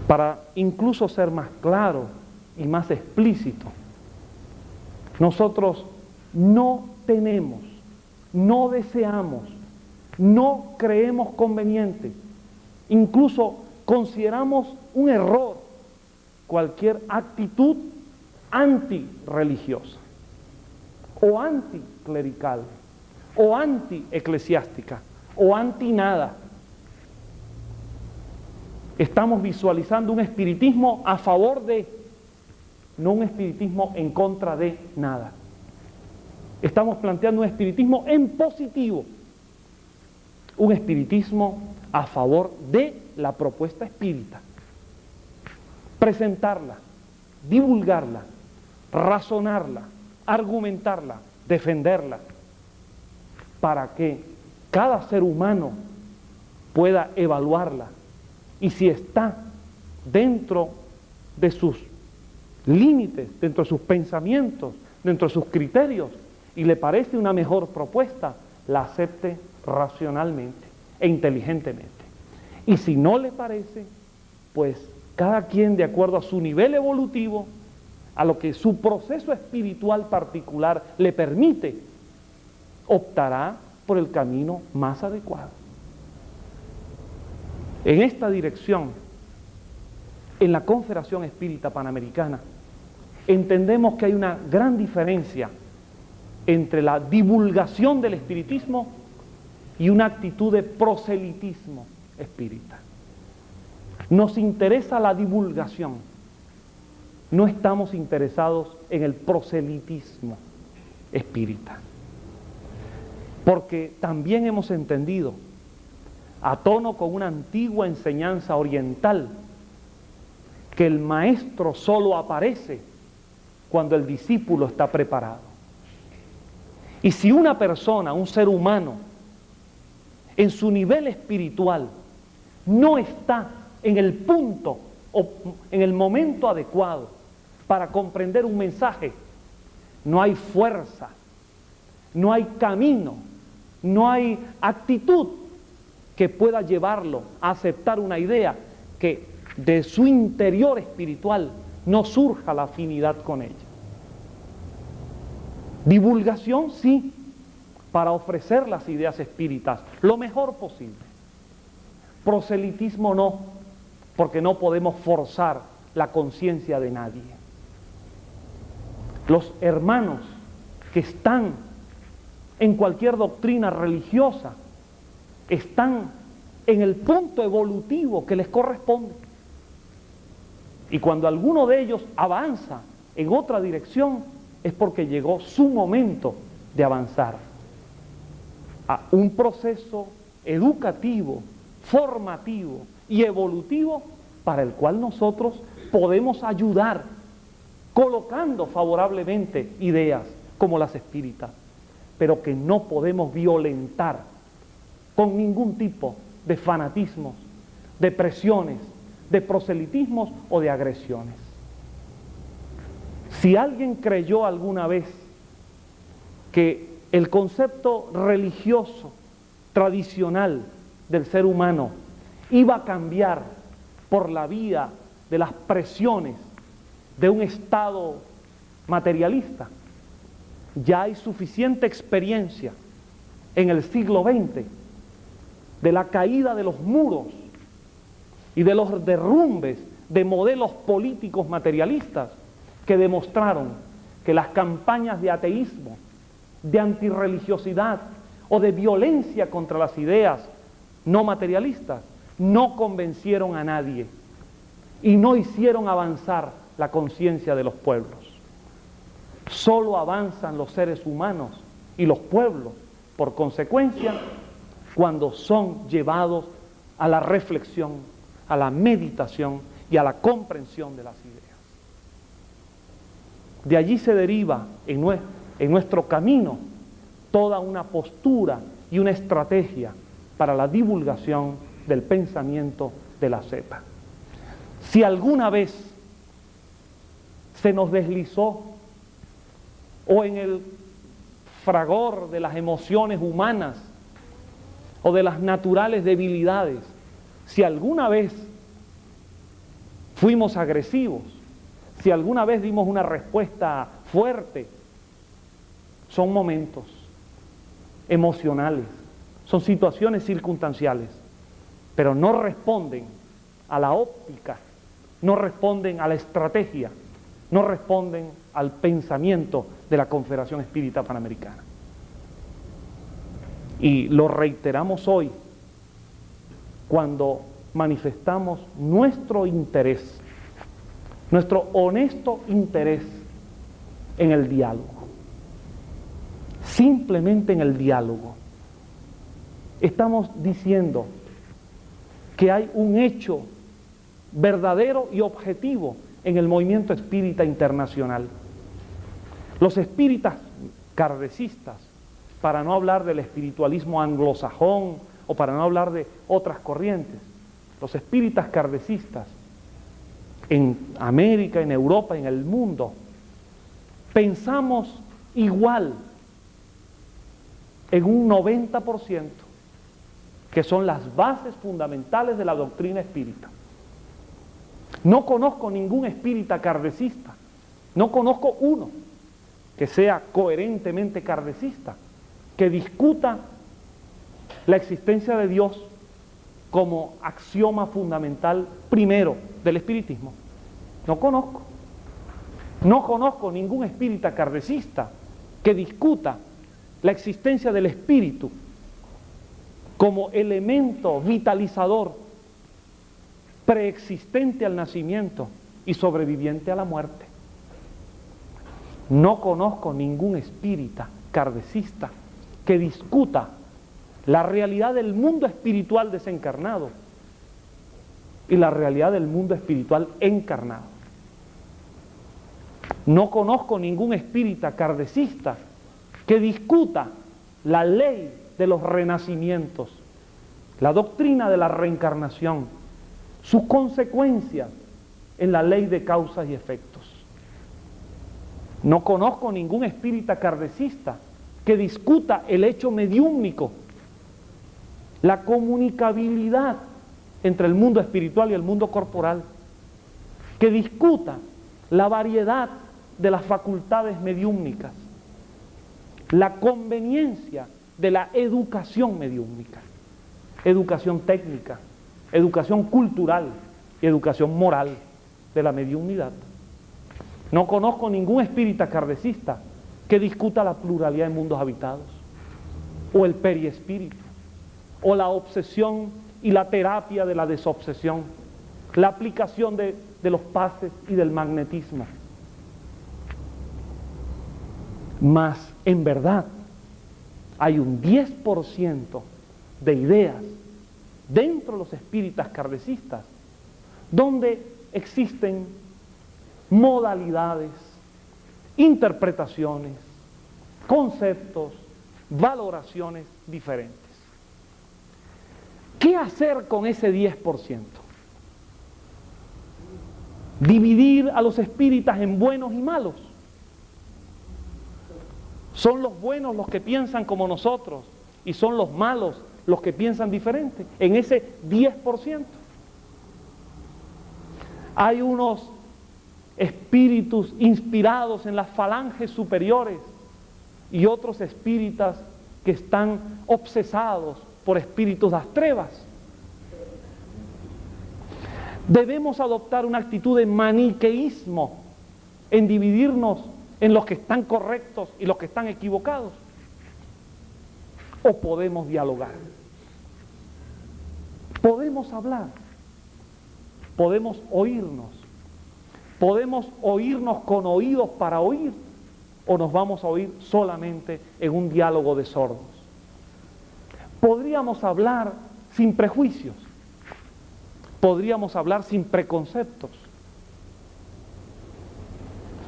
Para incluso ser más claro y más explícito, nosotros no tenemos, no deseamos, no creemos conveniente, incluso consideramos un error cualquier actitud antirreligiosa o anticlerical o antieclesiástica o anti nada. Estamos visualizando un espiritismo a favor de, no un espiritismo en contra de nada. Estamos planteando un espiritismo en positivo, un espiritismo a favor de la propuesta espírita. Presentarla, divulgarla, razonarla, argumentarla, defenderla, para que cada ser humano pueda evaluarla y si está dentro de sus límites, dentro de sus pensamientos, dentro de sus criterios y le parece una mejor propuesta, la acepte racionalmente e inteligentemente. Y si no le parece, pues cada quien de acuerdo a su nivel evolutivo, a lo que su proceso espiritual particular le permite, optará por el camino más adecuado. En esta dirección, en la Confederación Espírita Panamericana, entendemos que hay una gran diferencia entre la divulgación del espiritismo y una actitud de proselitismo espírita. Nos interesa la divulgación, no estamos interesados en el proselitismo espírita, porque también hemos entendido, a tono con una antigua enseñanza oriental, que el maestro solo aparece cuando el discípulo está preparado. Y si una persona, un ser humano, en su nivel espiritual no está en el punto o en el momento adecuado para comprender un mensaje, no hay fuerza, no hay camino, no hay actitud que pueda llevarlo a aceptar una idea que de su interior espiritual no surja la afinidad con ella. Divulgación sí, para ofrecer las ideas espíritas lo mejor posible. Proselitismo no, porque no podemos forzar la conciencia de nadie. Los hermanos que están en cualquier doctrina religiosa están en el punto evolutivo que les corresponde. Y cuando alguno de ellos avanza en otra dirección, es porque llegó su momento de avanzar a un proceso educativo, formativo y evolutivo para el cual nosotros podemos ayudar colocando favorablemente ideas como las espíritas, pero que no podemos violentar con ningún tipo de fanatismos, de presiones, de proselitismos o de agresiones. Si alguien creyó alguna vez que el concepto religioso tradicional del ser humano iba a cambiar por la vía de las presiones de un estado materialista, ya hay suficiente experiencia en el siglo XX de la caída de los muros y de los derrumbes de modelos políticos materialistas que demostraron que las campañas de ateísmo, de antirreligiosidad o de violencia contra las ideas no materialistas no convencieron a nadie y no hicieron avanzar la conciencia de los pueblos. Solo avanzan los seres humanos y los pueblos, por consecuencia, cuando son llevados a la reflexión, a la meditación y a la comprensión de las ideas. De allí se deriva en nuestro camino toda una postura y una estrategia para la divulgación del pensamiento de la cepa. Si alguna vez se nos deslizó o en el fragor de las emociones humanas o de las naturales debilidades, si alguna vez fuimos agresivos, si alguna vez dimos una respuesta fuerte, son momentos emocionales, son situaciones circunstanciales, pero no responden a la óptica, no responden a la estrategia, no responden al pensamiento de la Confederación Espírita Panamericana. Y lo reiteramos hoy cuando manifestamos nuestro interés, nuestro honesto interés en el diálogo, simplemente en el diálogo, estamos diciendo que hay un hecho verdadero y objetivo en el movimiento espírita internacional. Los espíritas kardecistas, para no hablar del espiritualismo anglosajón o para no hablar de otras corrientes, los espíritas kardecistas en América, en Europa, en el mundo, pensamos igual en un 90%, que son las bases fundamentales de la doctrina espírita. No conozco ningún espírita kardecista, no conozco uno que sea coherentemente kardecista, que discuta la existencia de Dios como axioma fundamental primero del espiritismo. No conozco. No conozco ningún espírita kardecista que discuta la existencia del espíritu como elemento vitalizador preexistente al nacimiento y sobreviviente a la muerte. No conozco ningún espírita kardecista que discuta la realidad del mundo espiritual desencarnado y la realidad del mundo espiritual encarnado. No conozco ningún espírita kardecista que discuta la ley de los renacimientos, la doctrina de la reencarnación, sus consecuencias en la ley de causas y efectos. No conozco ningún espírita kardecista que discuta el hecho mediúmnico, la comunicabilidad entre el mundo espiritual y el mundo corporal, que discuta la variedad de las facultades mediúmnicas, la conveniencia de la educación mediúmnica, educación técnica, educación cultural y educación moral de la mediunidad. No conozco ningún espírita kardecista que discuta la pluralidad de mundos habitados, o el periespíritu, o la obsesión y la terapia de la desobsesión, la aplicación de los pases y del magnetismo. Mas, en verdad, hay un 10% de ideas dentro de los espíritas kardecistas donde existen modalidades, interpretaciones, conceptos, valoraciones diferentes. ¿Qué hacer con ese 10%? ¿Dividir a los espíritas en buenos y malos? ¿Son los buenos los que piensan como nosotros y son los malos los que piensan diferente? En ese 10%. Hay unos espíritus inspirados en las falanges superiores y otros espíritas que están obsesados por espíritus astrevas. Debemos adoptar una actitud de maniqueísmo en dividirnos en los que están correctos y los que están equivocados, o podemos dialogar, podemos hablar, podemos oírnos con oídos para oír, o nos vamos a oír solamente en un diálogo de sordos. Podríamos hablar sin prejuicios, podríamos hablar sin preconceptos,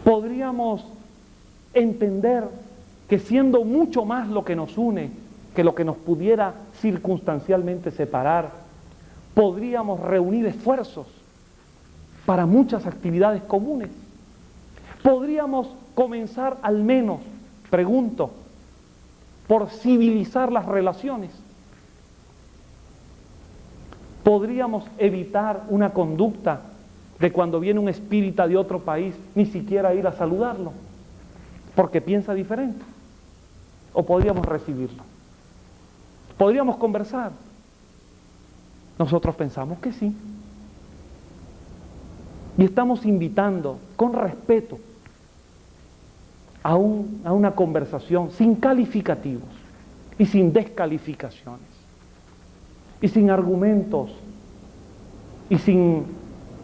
podríamos entender que siendo mucho más lo que nos une que lo que nos pudiera circunstancialmente separar, podríamos reunir esfuerzos para muchas actividades comunes. Podríamos comenzar al menos, pregunto, por civilizar las relaciones. Podríamos evitar una conducta de cuando viene un espírita de otro país, ni siquiera ir a saludarlo, porque piensa diferente. O podríamos recibirlo. Podríamos conversar. Nosotros pensamos que sí. Y estamos invitando con respeto a una conversación sin calificativos y sin descalificaciones y sin argumentos y sin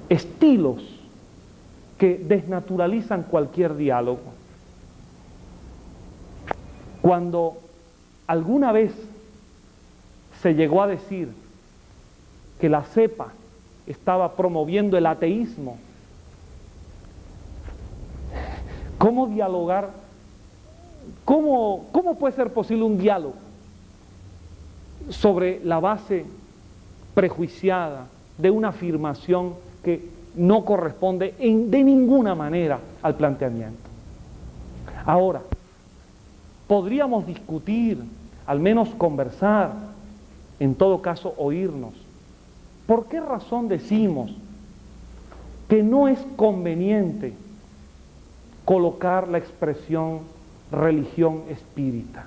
estilos que desnaturalizan cualquier diálogo. Cuando alguna vez se llegó a decir que la cepa estaba promoviendo el ateísmo. ¿Cómo dialogar? ¿Cómo puede ser posible un diálogo sobre la base prejuiciada de una afirmación que no corresponde de ninguna manera al planteamiento? Ahora, podríamos discutir, al menos conversar, en todo caso oírnos. ¿Por qué razón decimos que no es conveniente colocar la expresión religión espírita?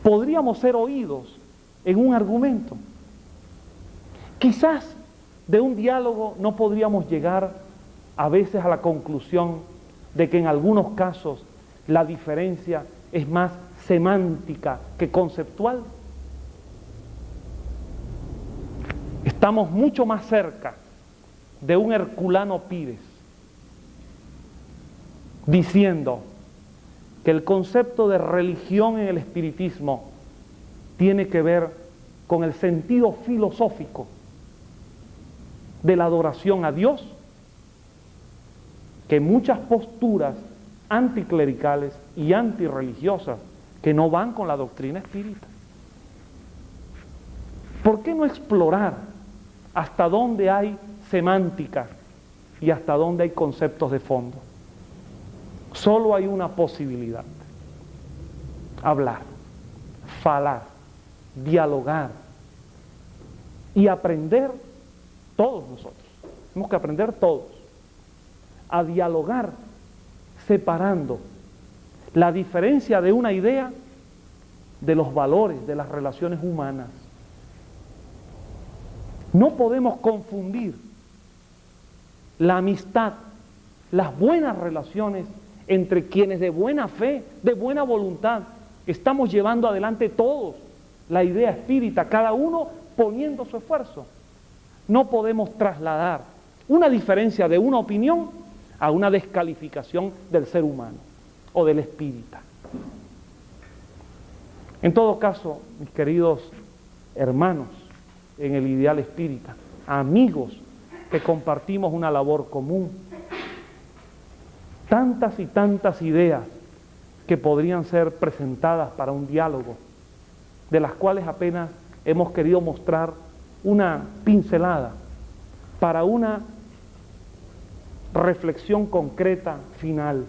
Podríamos ser oídos en un argumento. Quizás de un diálogo no podríamos llegar a veces a la conclusión de que en algunos casos la diferencia es más semántica que conceptual. Estamos mucho más cerca de un Herculano Pires diciendo que el concepto de religión en el espiritismo tiene que ver con el sentido filosófico de la adoración a Dios, que muchas posturas anticlericales y antirreligiosas que no van con la doctrina espírita. ¿Por qué no explorar hasta dónde hay semántica y hasta dónde hay conceptos de fondo? Solo hay una posibilidad: hablar, falar, dialogar y aprender todos nosotros. Tenemos que aprender todos a dialogar separando la diferencia de una idea de los valores, de las relaciones humanas. No podemos confundir la amistad, las buenas relaciones entre quienes de buena fe, de buena voluntad, estamos llevando adelante todos la idea espírita, cada uno poniendo su esfuerzo. No podemos trasladar una diferencia de una opinión a una descalificación del ser humano o del espírita. En todo caso, mis queridos hermanos en el ideal espírita, amigos que compartimos una labor común, tantas y tantas ideas que podrían ser presentadas para un diálogo, de las cuales apenas hemos querido mostrar una pincelada para una reflexión concreta final.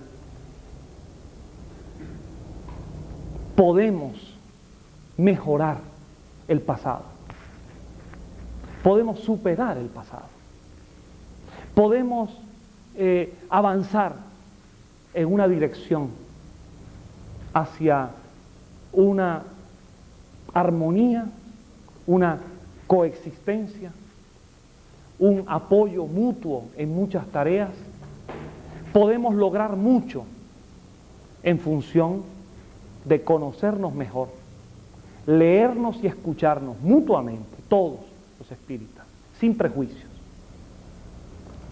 Podemos mejorar el pasado, podemos superar el pasado, podemos avanzar en una dirección hacia una armonía, una coexistencia, un apoyo mutuo en muchas tareas. Podemos lograr mucho en función de conocernos mejor, leernos y escucharnos mutuamente, todos los espíritas, sin prejuicios,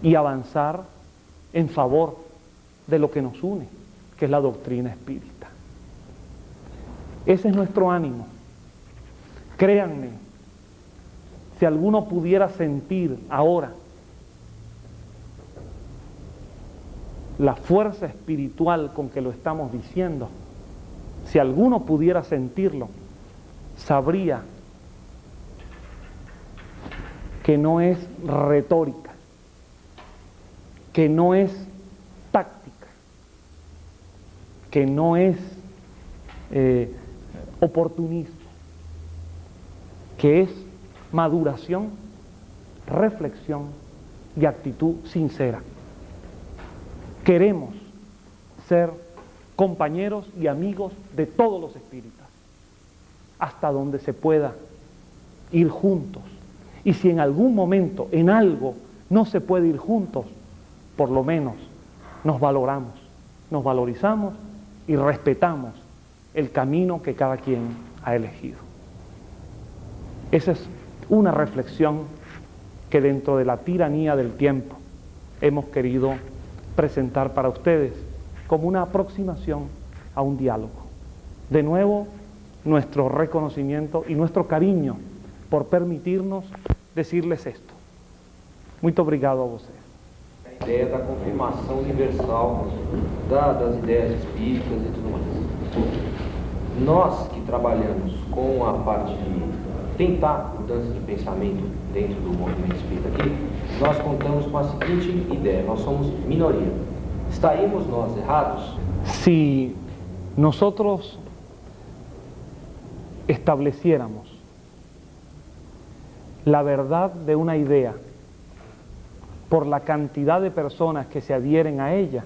y avanzar en favor de lo que nos une, que es la doctrina espírita. Ese es nuestro ánimo. Créanme, si alguno pudiera sentir ahora la fuerza espiritual con que lo estamos diciendo, si alguno pudiera sentirlo, sabría que no es retórica, que no es táctica, que no es oportunismo, que es maduración, reflexión y actitud sincera. Queremos ser compañeros y amigos de todos los espíritas, hasta donde se pueda ir juntos. Y si en algún momento, en algo, no se puede ir juntos, por lo menos nos valoramos, nos valorizamos y respetamos el camino que cada quien ha elegido. Esa es una reflexión que dentro de la tiranía del tiempo hemos querido presentar para ustedes como una aproximación a un diálogo. De nuevo, nuestro reconocimiento y nuestro cariño por permitirnos decirles esto. Muito obrigado a vocês. A ideia da confirmação universal das ideias espíritas e tudo mais. Nós que trabalhamos com a parte de tentar mudança de pensamento dentro do movimento espírita aqui, nós contamos com a seguinte ideia: nós somos minoria. ¿Estaríamos nós errados? Si nosotros estableciéramos la verdad de una idea por la cantidad de personas que se adhieren a ella,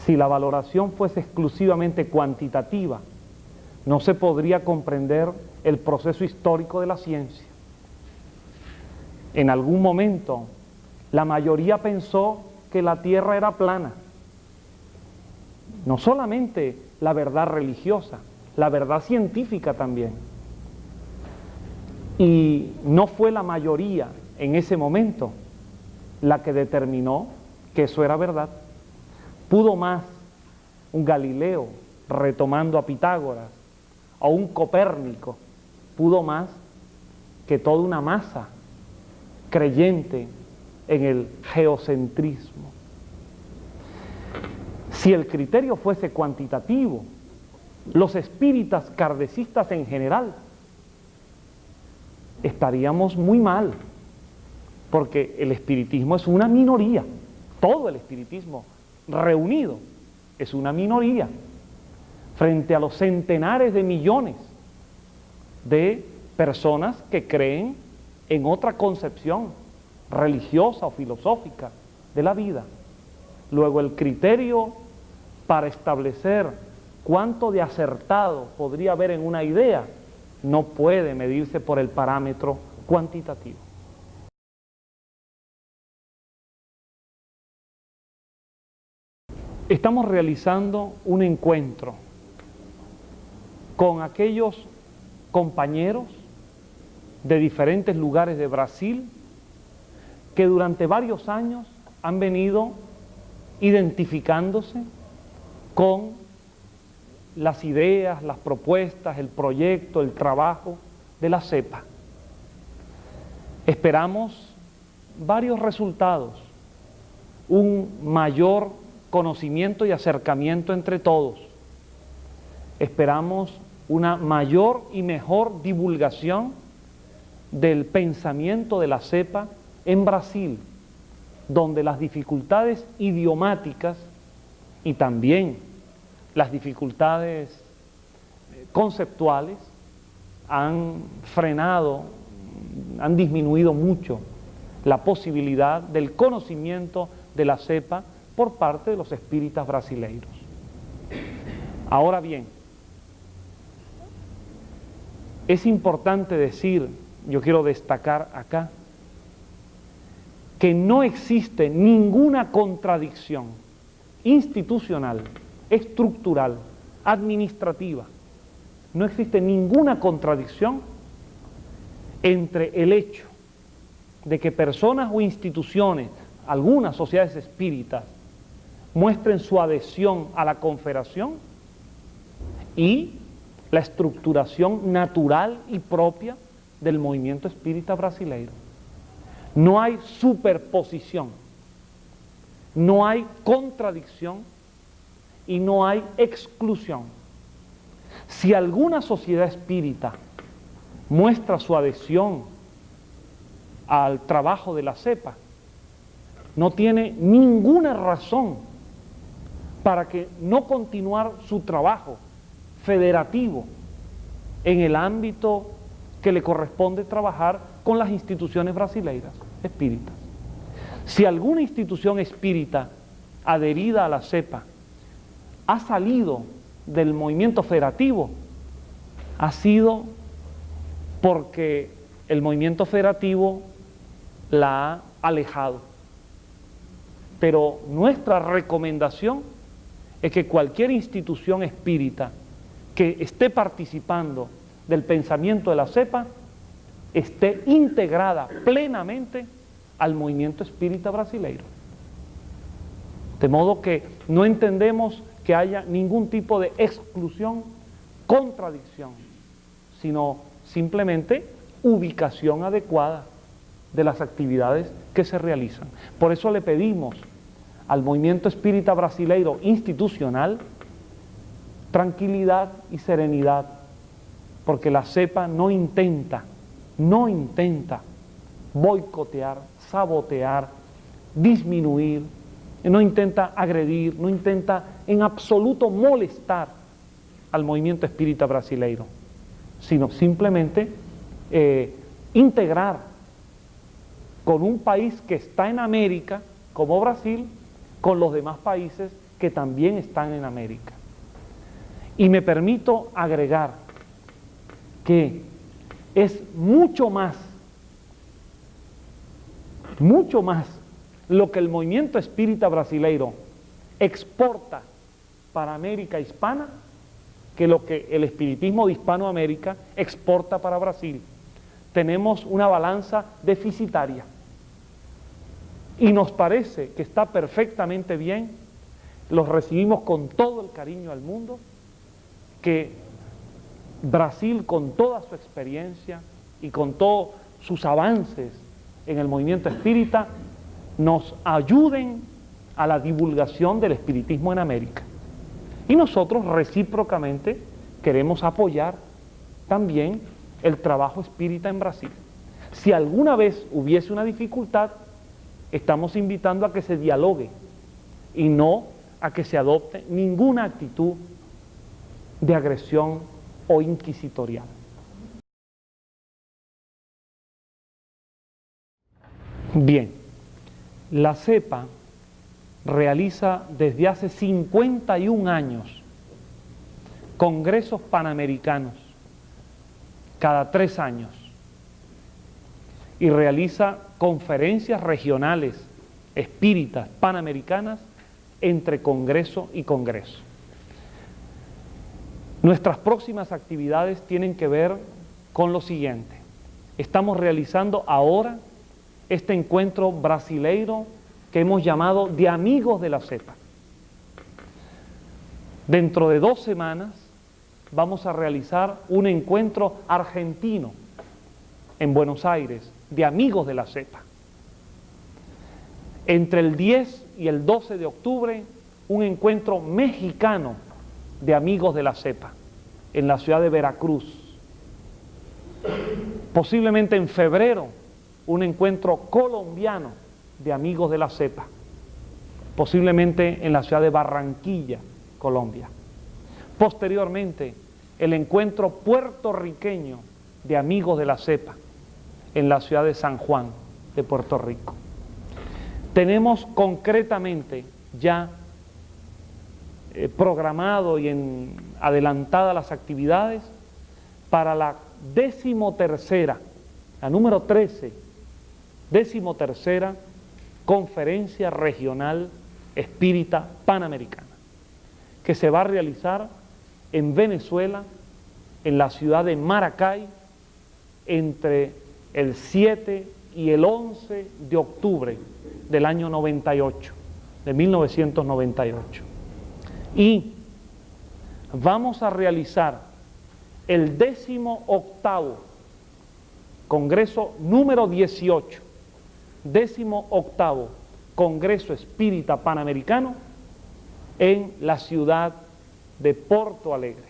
si la valoración fuese exclusivamente cuantitativa, no se podría comprender el proceso histórico de la ciencia. En algún momento, la mayoría pensó que la Tierra era plana. No solamente la verdad religiosa, la verdad científica también. Y no fue la mayoría en ese momento la que determinó que eso era verdad. Pudo más un Galileo retomando a Pitágoras o un Copérnico, pudo más que toda una masa creyente en el geocentrismo. Si el criterio fuese cuantitativo, los espíritas kardecistas en general estaríamos muy mal, porque el espiritismo es una minoría, todo el espiritismo reunido es una minoría frente a los centenares de millones de personas que creen en otra concepción religiosa o filosófica de la vida. Luego el criterio para establecer cuánto de acertado podría haber en una idea no puede medirse por el parámetro cuantitativo. Estamos realizando un encuentro con aquellos compañeros de diferentes lugares de Brasil que durante varios años han venido identificándose con las ideas, las propuestas, el proyecto, el trabajo de la CEPA. Esperamos varios resultados, un mayor conocimiento y acercamiento entre todos. Esperamos una mayor y mejor divulgación del pensamiento de la CEPA en Brasil, donde las dificultades idiomáticas y también las dificultades conceptuales han frenado, han disminuido mucho la posibilidad del conocimiento de la CEPA por parte de los espíritas brasileiros. Ahora bien, es importante decir, yo quiero destacar acá, que no existe ninguna contradicción institucional, estructural, administrativa. No existe ninguna contradicción entre el hecho de que personas o instituciones, algunas sociedades espíritas, muestren su adhesión a la confederación y la estructuración natural y propia del movimiento espírita brasileiro. No hay superposición, no hay contradicción y no hay exclusión. Si alguna sociedad espírita muestra su adhesión al trabajo de la CEPA, no tiene ninguna razón para que no continuar su trabajo federativo en el ámbito que le corresponde trabajar con las instituciones brasileiras espíritas. Si alguna institución espírita adherida a la CEPA ha salido del movimiento federativo, ha sido porque el movimiento federativo la ha alejado. Pero nuestra recomendación es que cualquier institución espírita que esté participando del pensamiento de la CEPA esté integrada plenamente al movimiento espírita brasileiro. De modo que no entendemos que haya ningún tipo de exclusión, contradicción, sino simplemente ubicación adecuada de las actividades que se realizan. Por eso le pedimos al movimiento espírita brasileiro institucional tranquilidad y serenidad, porque la CEPA no intenta boicotear, sabotear, disminuir, no intenta agredir, no intenta en absoluto molestar al movimiento espírita brasileiro, sino simplemente integrar con un país que está en América, como Brasil, con los demás países que también están en América. Y me permito agregar que es mucho más lo que el movimiento espírita brasileiro exporta para América hispana que lo que el espiritismo de Hispanoamérica exporta para Brasil. Tenemos una balanza deficitaria y nos parece que está perfectamente bien, los recibimos con todo el cariño al mundo, que Brasil, con toda su experiencia y con todos sus avances en el movimiento espírita, nos ayuden a la divulgación del espiritismo en América. Y nosotros recíprocamente queremos apoyar también el trabajo espírita en Brasil. Si alguna vez hubiese una dificultad, estamos invitando a que se dialogue y no a que se adopte ninguna actitud de agresión o inquisitorial. Bien, la CEPA realiza desde hace 51 años congresos panamericanos cada 3 años y realiza conferencias regionales espíritas panamericanas entre congreso y congreso. Nuestras próximas actividades tienen que ver con lo siguiente. Estamos realizando ahora este encuentro brasileiro que hemos llamado de amigos de la CEPA. Dentro de 2 semanas vamos a realizar un encuentro argentino en Buenos Aires de amigos de la CEPA. Entre el 10 y el 12 de octubre, un encuentro mexicano de amigos de la CEPA en la ciudad de Veracruz. Posiblemente en febrero, un encuentro colombiano de amigos de la CEPA, posiblemente en la ciudad de Barranquilla, Colombia. Posteriormente, el encuentro puertorriqueño de amigos de la CEPA en la ciudad de San Juan, de Puerto Rico. Tenemos concretamente ya programado y adelantadas las actividades para la 13ª, la número 13, 13ª Conferencia Regional Espírita Panamericana, que se va a realizar en Venezuela, en la ciudad de Maracay, entre el 7 y el 11 de octubre del año 98, de 1998. Y vamos a realizar el 18º Congreso número 18, 18º Congreso Espírita Panamericano en la ciudad de Porto Alegre,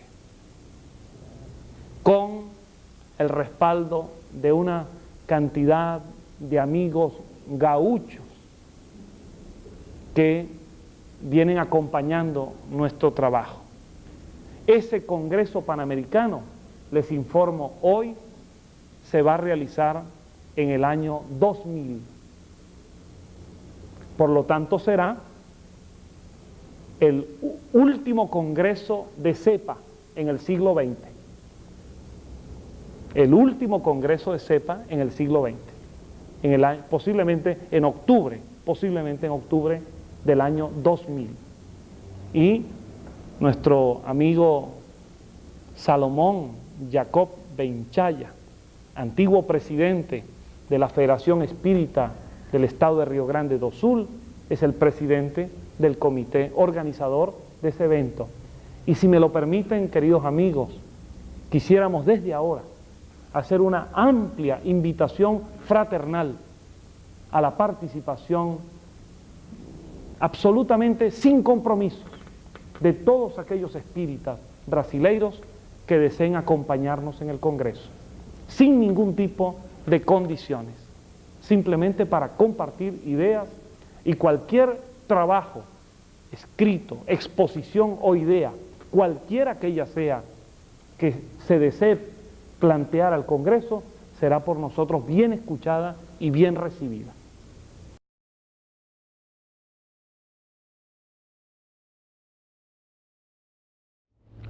con el respaldo de una cantidad de amigos gauchos que vienen acompañando nuestro trabajo. Ese Congreso Panamericano, les informo hoy, se va a realizar en el año 2000. Por lo tanto, será el último Congreso de CEPA en el siglo XX. El último Congreso de CEPA en el siglo XX. Posiblemente en octubre del año 2000. Y nuestro amigo Salomón Jacob Benchaya, antiguo presidente de la Federación Espírita del Estado de Río Grande do Sul, es el presidente del comité organizador de ese evento. Y si me lo permiten, queridos amigos, quisiéramos desde ahora hacer una amplia invitación fraternal a la participación absolutamente sin compromiso de todos aquellos espíritas brasileiros que deseen acompañarnos en el Congreso, sin ningún tipo de condiciones, simplemente para compartir ideas, y cualquier trabajo escrito, exposición o idea, cualquiera que ella sea, que se desee plantear al Congreso, será por nosotros bien escuchada y bien recibida.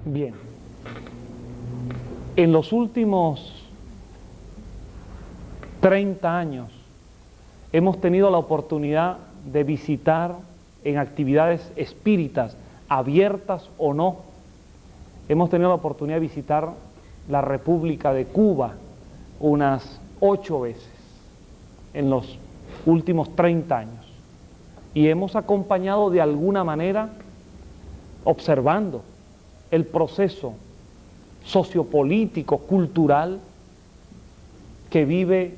Bien, en los últimos 30 años hemos tenido la oportunidad de visitar en actividades espíritas, abiertas o no, hemos tenido la oportunidad de visitar la República de Cuba unas 8 veces en los últimos 30 años, y hemos acompañado de alguna manera, observando el proceso sociopolítico, cultural, que vive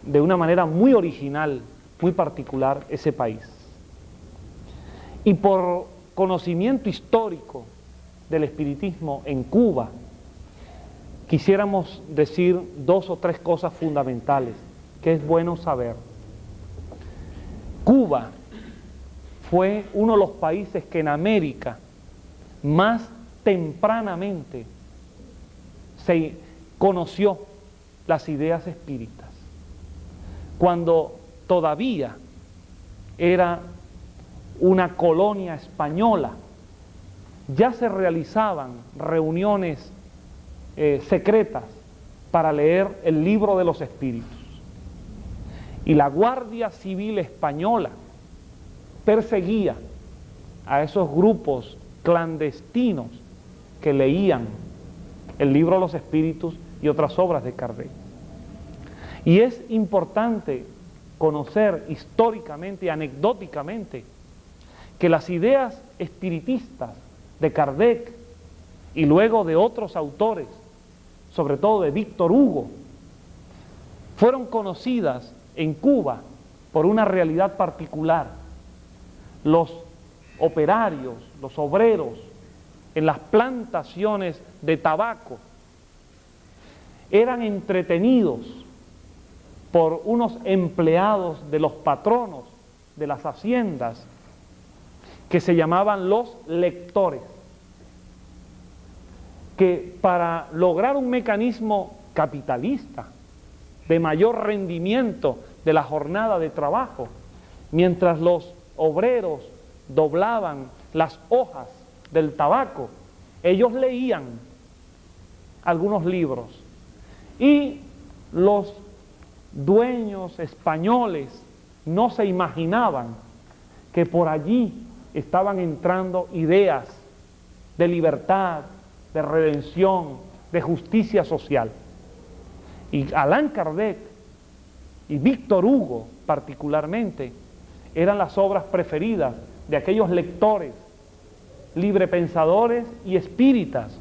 de una manera muy original, muy particular ese país. Y por conocimiento histórico del espiritismo en Cuba, quisiéramos decir 2 o 3 cosas fundamentales que es bueno saber. Cuba fue uno de los países que en América más tempranamente se conoció las ideas espíritas, cuando todavía era una colonia española. Ya se realizaban reuniones secretas para leer el libro de los espíritus, y la Guardia Civil española perseguía a esos grupos clandestinos que leían el libro de los espíritus y otras obras de Kardec. Y es importante conocer históricamente y anecdóticamente que las ideas espiritistas de Kardec y luego de otros autores, sobre todo de Víctor Hugo, fueron conocidas en Cuba por una realidad particular. Los operarios, los obreros en las plantaciones de tabaco eran entretenidos por unos empleados de los patronos de las haciendas que se llamaban los lectores, que para lograr un mecanismo capitalista de mayor rendimiento de la jornada de trabajo, mientras los obreros doblaban las hojas del tabaco, ellos leían algunos libros, y los dueños españoles no se imaginaban que por allí estaban entrando ideas de libertad, de redención, de justicia social. Y Allan Kardec y Víctor Hugo particularmente eran las obras preferidas de aquellos lectores librepensadores y espíritas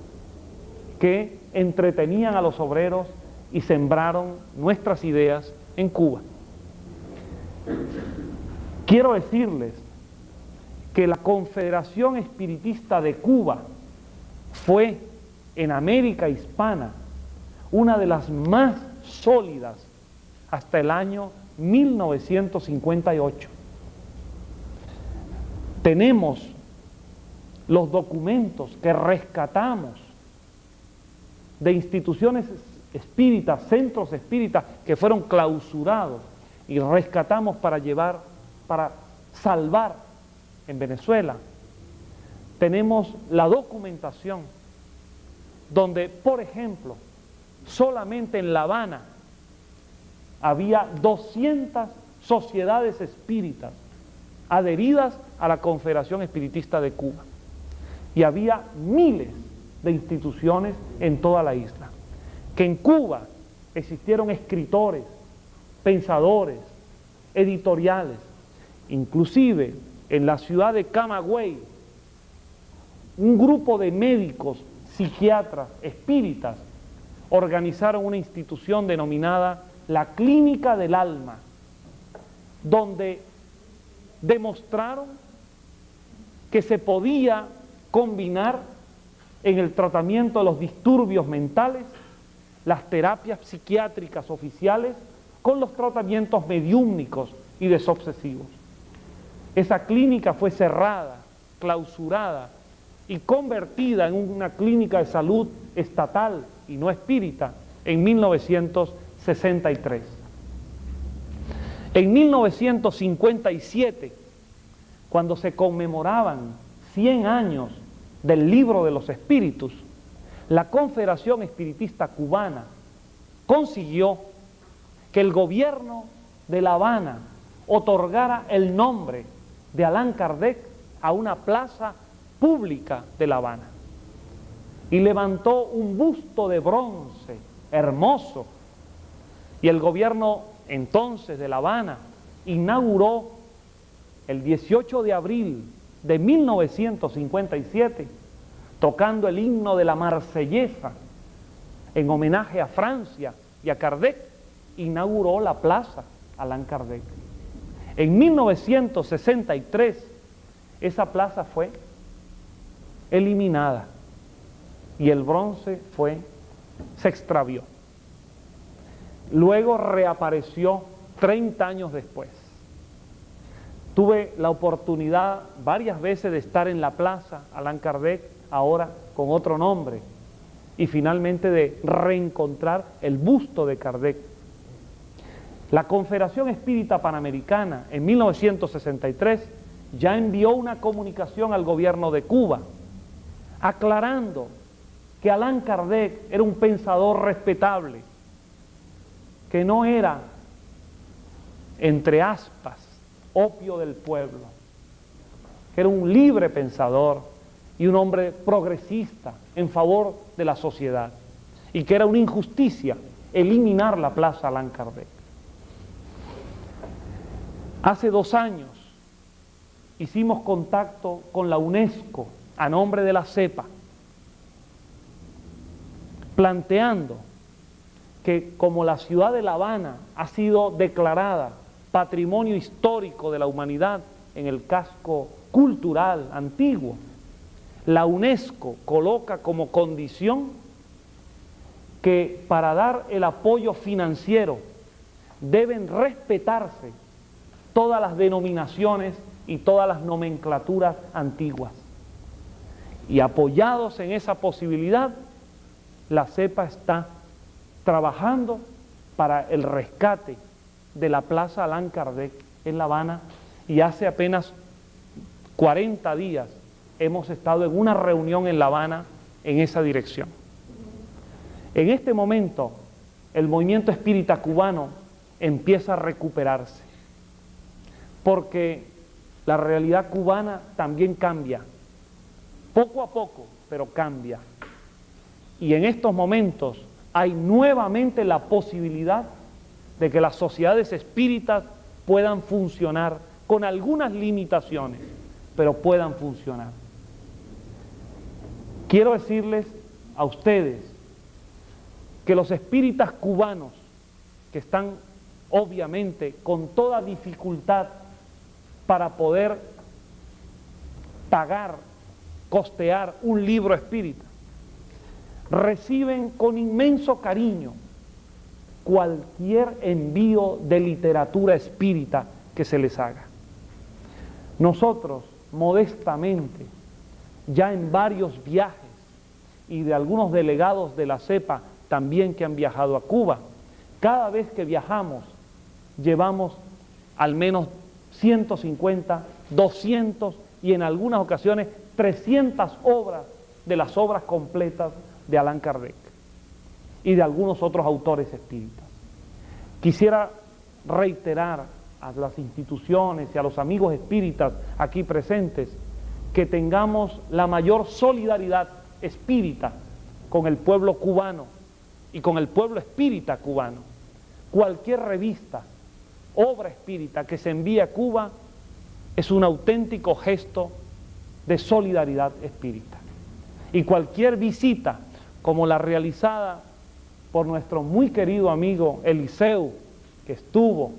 que entretenían a los obreros y sembraron nuestras ideas en Cuba. Quiero decirles que la Confederación Espiritista de Cuba fue en América Hispana una de las más sólidas hasta el año 1958. Tenemos los documentos que rescatamos de instituciones espíritas, centros espíritas que fueron clausurados, y rescatamos para salvar en Venezuela. Tenemos la documentación donde, por ejemplo, solamente en La Habana había 200 sociedades espíritas adheridas a la Confederación Espiritista de Cuba, y había miles de instituciones en toda la isla. Que en Cuba existieron escritores, pensadores, editoriales, inclusive en la ciudad de Camagüey, un grupo de médicos, psiquiatras, espíritas, organizaron una institución denominada la Clínica del Alma, donde demostraron que se podía combinar en el tratamiento de los disturbios mentales las terapias psiquiátricas oficiales con los tratamientos mediúmnicos y desobsesivos. Esa clínica fue cerrada, clausurada y convertida en una clínica de salud estatal y no espírita en 1963. En 1957, cuando se conmemoraban 100 años del Libro de los Espíritus, la Confederación Espiritista Cubana consiguió que el gobierno de La Habana otorgara el nombre de Allan Kardec a una plaza pública de La Habana y levantó un busto de bronce hermoso, y el gobierno entonces de La Habana inauguró el 18 de abril de 1957, tocando el himno de la Marsellesa en homenaje a Francia y a Kardec, inauguró la plaza Allan Kardec. En 1963 esa plaza fue eliminada y el bronce se extravió. Luego reapareció 30 años después. Tuve la oportunidad varias veces de estar en la plaza Allan Kardec, ahora con otro nombre, y finalmente de reencontrar el busto de Kardec. La Confederación Espírita Panamericana en 1963 ya envió una comunicación al gobierno de Cuba aclarando que Allan Kardec era un pensador respetable, que no era, entre aspas, opio del pueblo, que era un libre pensador y un hombre progresista en favor de la sociedad, y que era una injusticia eliminar la plaza Allan Kardec. Hace 2 años hicimos contacto con la UNESCO a nombre de la CEPA, planteando que como la ciudad de La Habana ha sido declarada Patrimonio Histórico de la Humanidad en el casco cultural antiguo, la UNESCO coloca como condición que para dar el apoyo financiero deben respetarse todas las denominaciones y todas las nomenclaturas antiguas. Y apoyados en esa posibilidad, la CEPA está trabajando para el rescate de la plaza Allan Kardec en La Habana, y hace apenas 40 días hemos estado en una reunión en La Habana en esa dirección. En este momento el movimiento espírita cubano empieza a recuperarse, porque la realidad cubana también cambia, poco a poco, pero cambia. Y en estos momentos hay nuevamente la posibilidad de que las sociedades espíritas puedan funcionar con algunas limitaciones, pero puedan funcionar. Quiero decirles a ustedes que los espíritas cubanos, que están obviamente con toda dificultad para poder pagar, costear un libro espírita, reciben con inmenso cariño cualquier envío de literatura espírita que se les haga. Nosotros, modestamente, ya en varios viajes, y de algunos delegados de la CEPA también que han viajado a Cuba, cada vez que viajamos llevamos al menos 150, 200 y en algunas ocasiones 300 obras de las obras completas de Allan Kardec y de algunos otros autores espíritas. Quisiera reiterar a las instituciones y a los amigos espíritas aquí presentes que tengamos la mayor solidaridad espírita con el pueblo cubano y con el pueblo espírita cubano. Cualquier revista, obra espírita que se envíe a Cuba es un auténtico gesto de solidaridad espírita. Y cualquier visita como la realizada por nuestro muy querido amigo Eliseu, que estuvo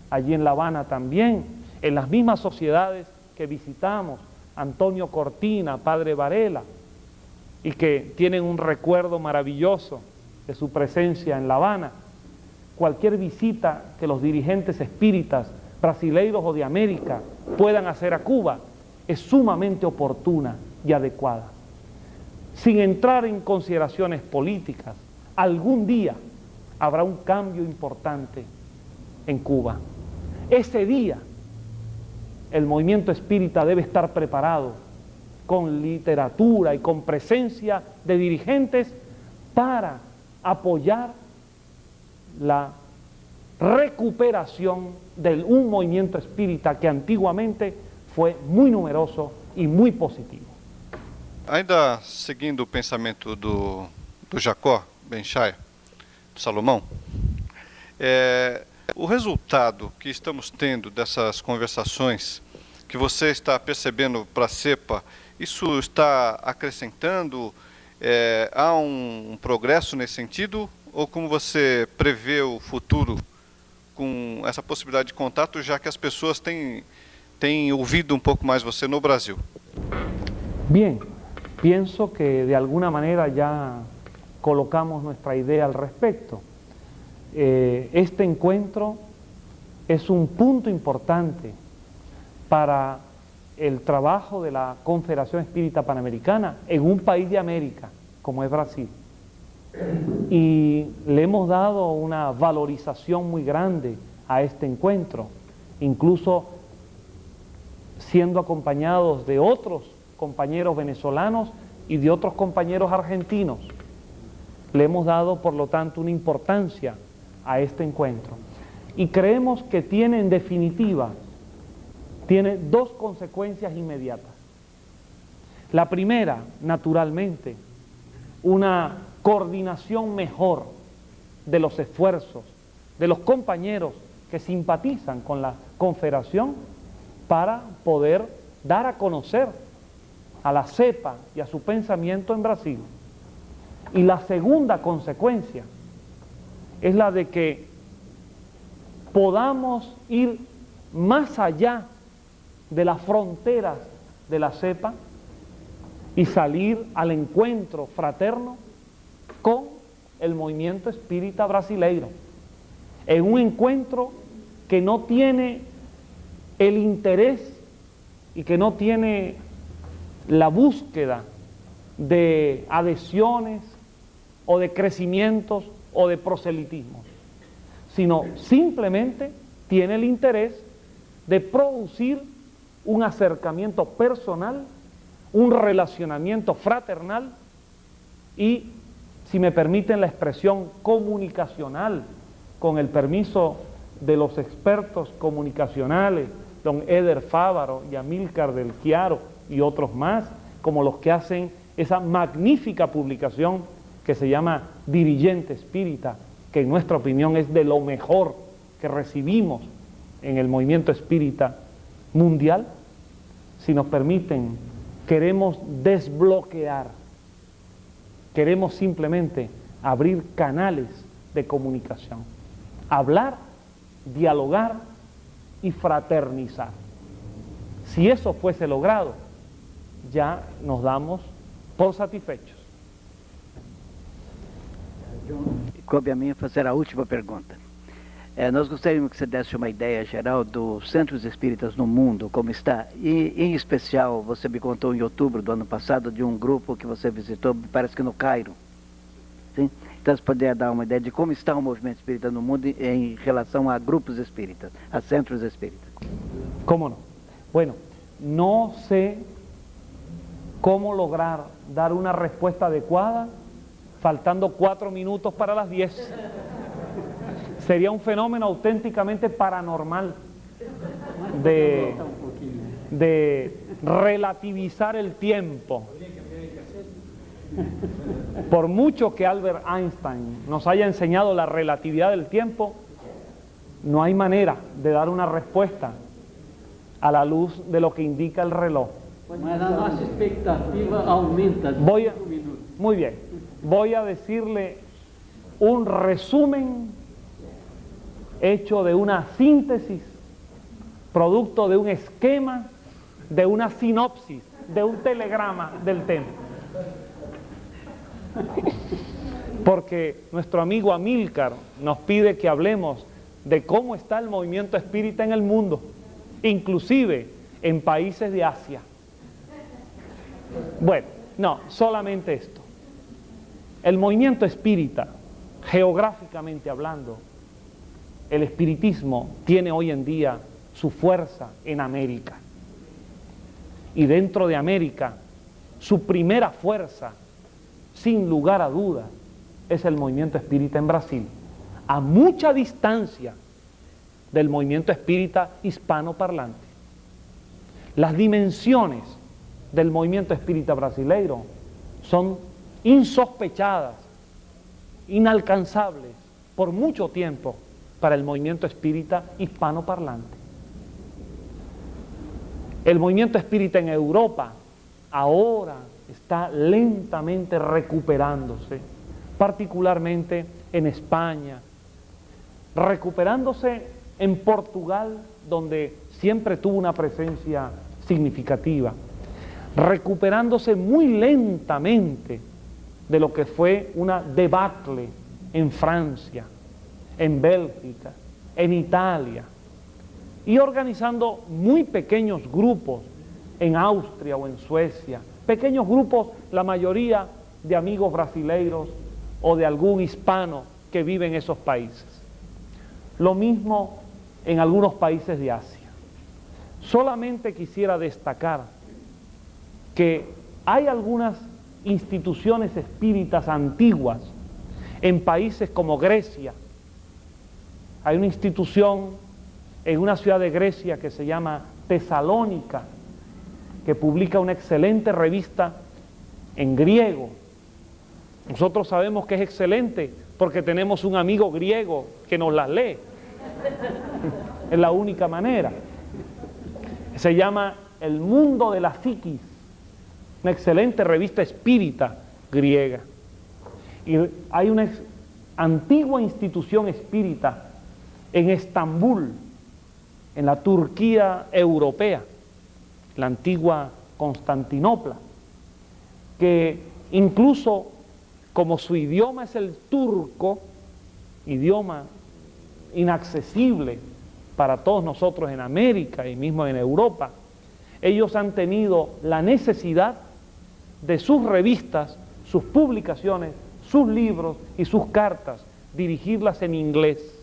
allí en La Habana también, en las mismas sociedades que visitamos, Antonio Cortina, Padre Varela, y que tienen un recuerdo maravilloso de su presencia en La Habana. Cualquier visita que los dirigentes espíritas brasileiros o de América puedan hacer a Cuba es sumamente oportuna y adecuada. Sin entrar en consideraciones políticas, algún día habrá un cambio importante en Cuba. Ese día el movimiento espírita debe estar preparado con literatura y con presencia de dirigentes para apoyar la recuperación de un movimiento espírita que antiguamente fue muy numeroso e muito positivo. Ainda seguindo o pensamento do Jacó Ben-Shai, do Salomão, o resultado que estamos tendo dessas conversações, que você está percebendo para a CEPA, isso está acrescentando? Há um progresso nesse sentido? Ou como você prevê o futuro com essa possibilidade de contato, já que as pessoas têm ouvido um pouco mais você no Brasil? Bien, pienso que de alguna manera ya colocamos nuestra idea al respecto. Este encuentro es un punto importante para el trabajo de la Confederación Espírita Panamericana en un país de América, como es Brasil. Y le hemos dado una valorización muy grande a este encuentro, incluso siendo acompañados de otros compañeros venezolanos y de otros compañeros argentinos. Le hemos dado, por lo tanto, una importancia a este encuentro. Y creemos que tiene, en definitiva, tiene dos consecuencias inmediatas. La primera, naturalmente, una coordinación mejor de los esfuerzos de los compañeros que simpatizan con la Confederación para poder dar a conocer a la CEPA y a su pensamiento en Brasil. Y la segunda consecuencia es la de que podamos ir más allá de las fronteras de la CEPA y salir al encuentro fraterno con el movimiento espírita brasileiro, en un encuentro que no tiene el interés y que no tiene la búsqueda de adhesiones o de crecimientos o de proselitismo, sino simplemente tiene el interés de producir un acercamiento personal, un relacionamiento fraternal y, si me permiten la expresión, comunicacional, con el permiso de los expertos comunicacionales, don Eder Fávaro y Amílcar del Chiaro y otros más, como los que hacen esa magnífica publicación que se llama Dirigente Espírita, que en nuestra opinión es de lo mejor que recibimos en el movimiento espírita mundial. Si nos permiten, queremos desbloquear, queremos simplemente abrir canales de comunicación, hablar, dialogar y fraternizar. Si eso fuese logrado, ya nos damos por satisfechos. Coube a mim fazer a última pergunta. Nós gostaríamos que você desse uma ideia geral dos centros espíritas no mundo, como está, e em especial, você me contou em outubro do ano passado de um grupo que você visitou, parece que no Cairo. Sim? Então você poderia dar uma ideia de como está o movimento espírita no mundo em relação a grupos espíritas, a centros espíritas. ¿Cómo no? Bueno, no sé cómo lograr dar una respuesta adecuada faltando 4 minutos para las 10. Sería un fenómeno auténticamente paranormal de relativizar el tiempo. Por mucho que Albert Einstein nos haya enseñado la relatividad del tiempo, no hay manera de dar una respuesta a la luz de lo que indica el reloj. Mas a nossa expectativa aumenta. Muy bien, voy a decirle un resumen hecho de una síntesis, producto de un esquema, de una sinopsis, de un telegrama del tema. Porque nuestro amigo Amílcar nos pide que hablemos de cómo está el movimiento espírita en el mundo, inclusive en países de Asia. Bueno, no, solamente esto. El movimiento espírita, geográficamente hablando, el espiritismo tiene hoy en día su fuerza en América. Y dentro de América, su primera fuerza, sin lugar a dudas, es el movimiento espírita en Brasil, a mucha distancia del movimiento espírita hispanoparlante. Las dimensiones del movimiento espírita brasileiro son insospechadas, inalcanzables por mucho tiempo para el movimiento espírita hispanoparlante. El movimiento espírita en Europa ahora está lentamente recuperándose, particularmente en España, recuperándose en Portugal, donde siempre tuvo una presencia significativa, recuperándose muy lentamente de lo que fue una debacle en Francia, en Bélgica, en Italia, y organizando muy pequeños grupos en Austria o en Suecia, pequeños grupos, la mayoría de amigos brasileiros o de algún hispano que vive en esos países. Lo mismo en algunos países de Asia. Solamente quisiera destacar que hay algunas instituciones espíritas antiguas en países como Grecia. Hay una institución en una ciudad de Grecia que se llama Tesalónica, que publica una excelente revista en griego. Nosotros sabemos que es excelente porque tenemos un amigo griego que nos las lee. Es la única manera. Se llama El Mundo de la Psiquis, una excelente revista espírita griega. Y hay una antigua institución espírita en Estambul, en la Turquía europea, la antigua Constantinopla, que incluso como su idioma es el turco, idioma inaccesible para todos nosotros en América y mismo en Europa, ellos han tenido la necesidad de sus revistas, sus publicaciones, sus libros y sus cartas, dirigirlas en inglés.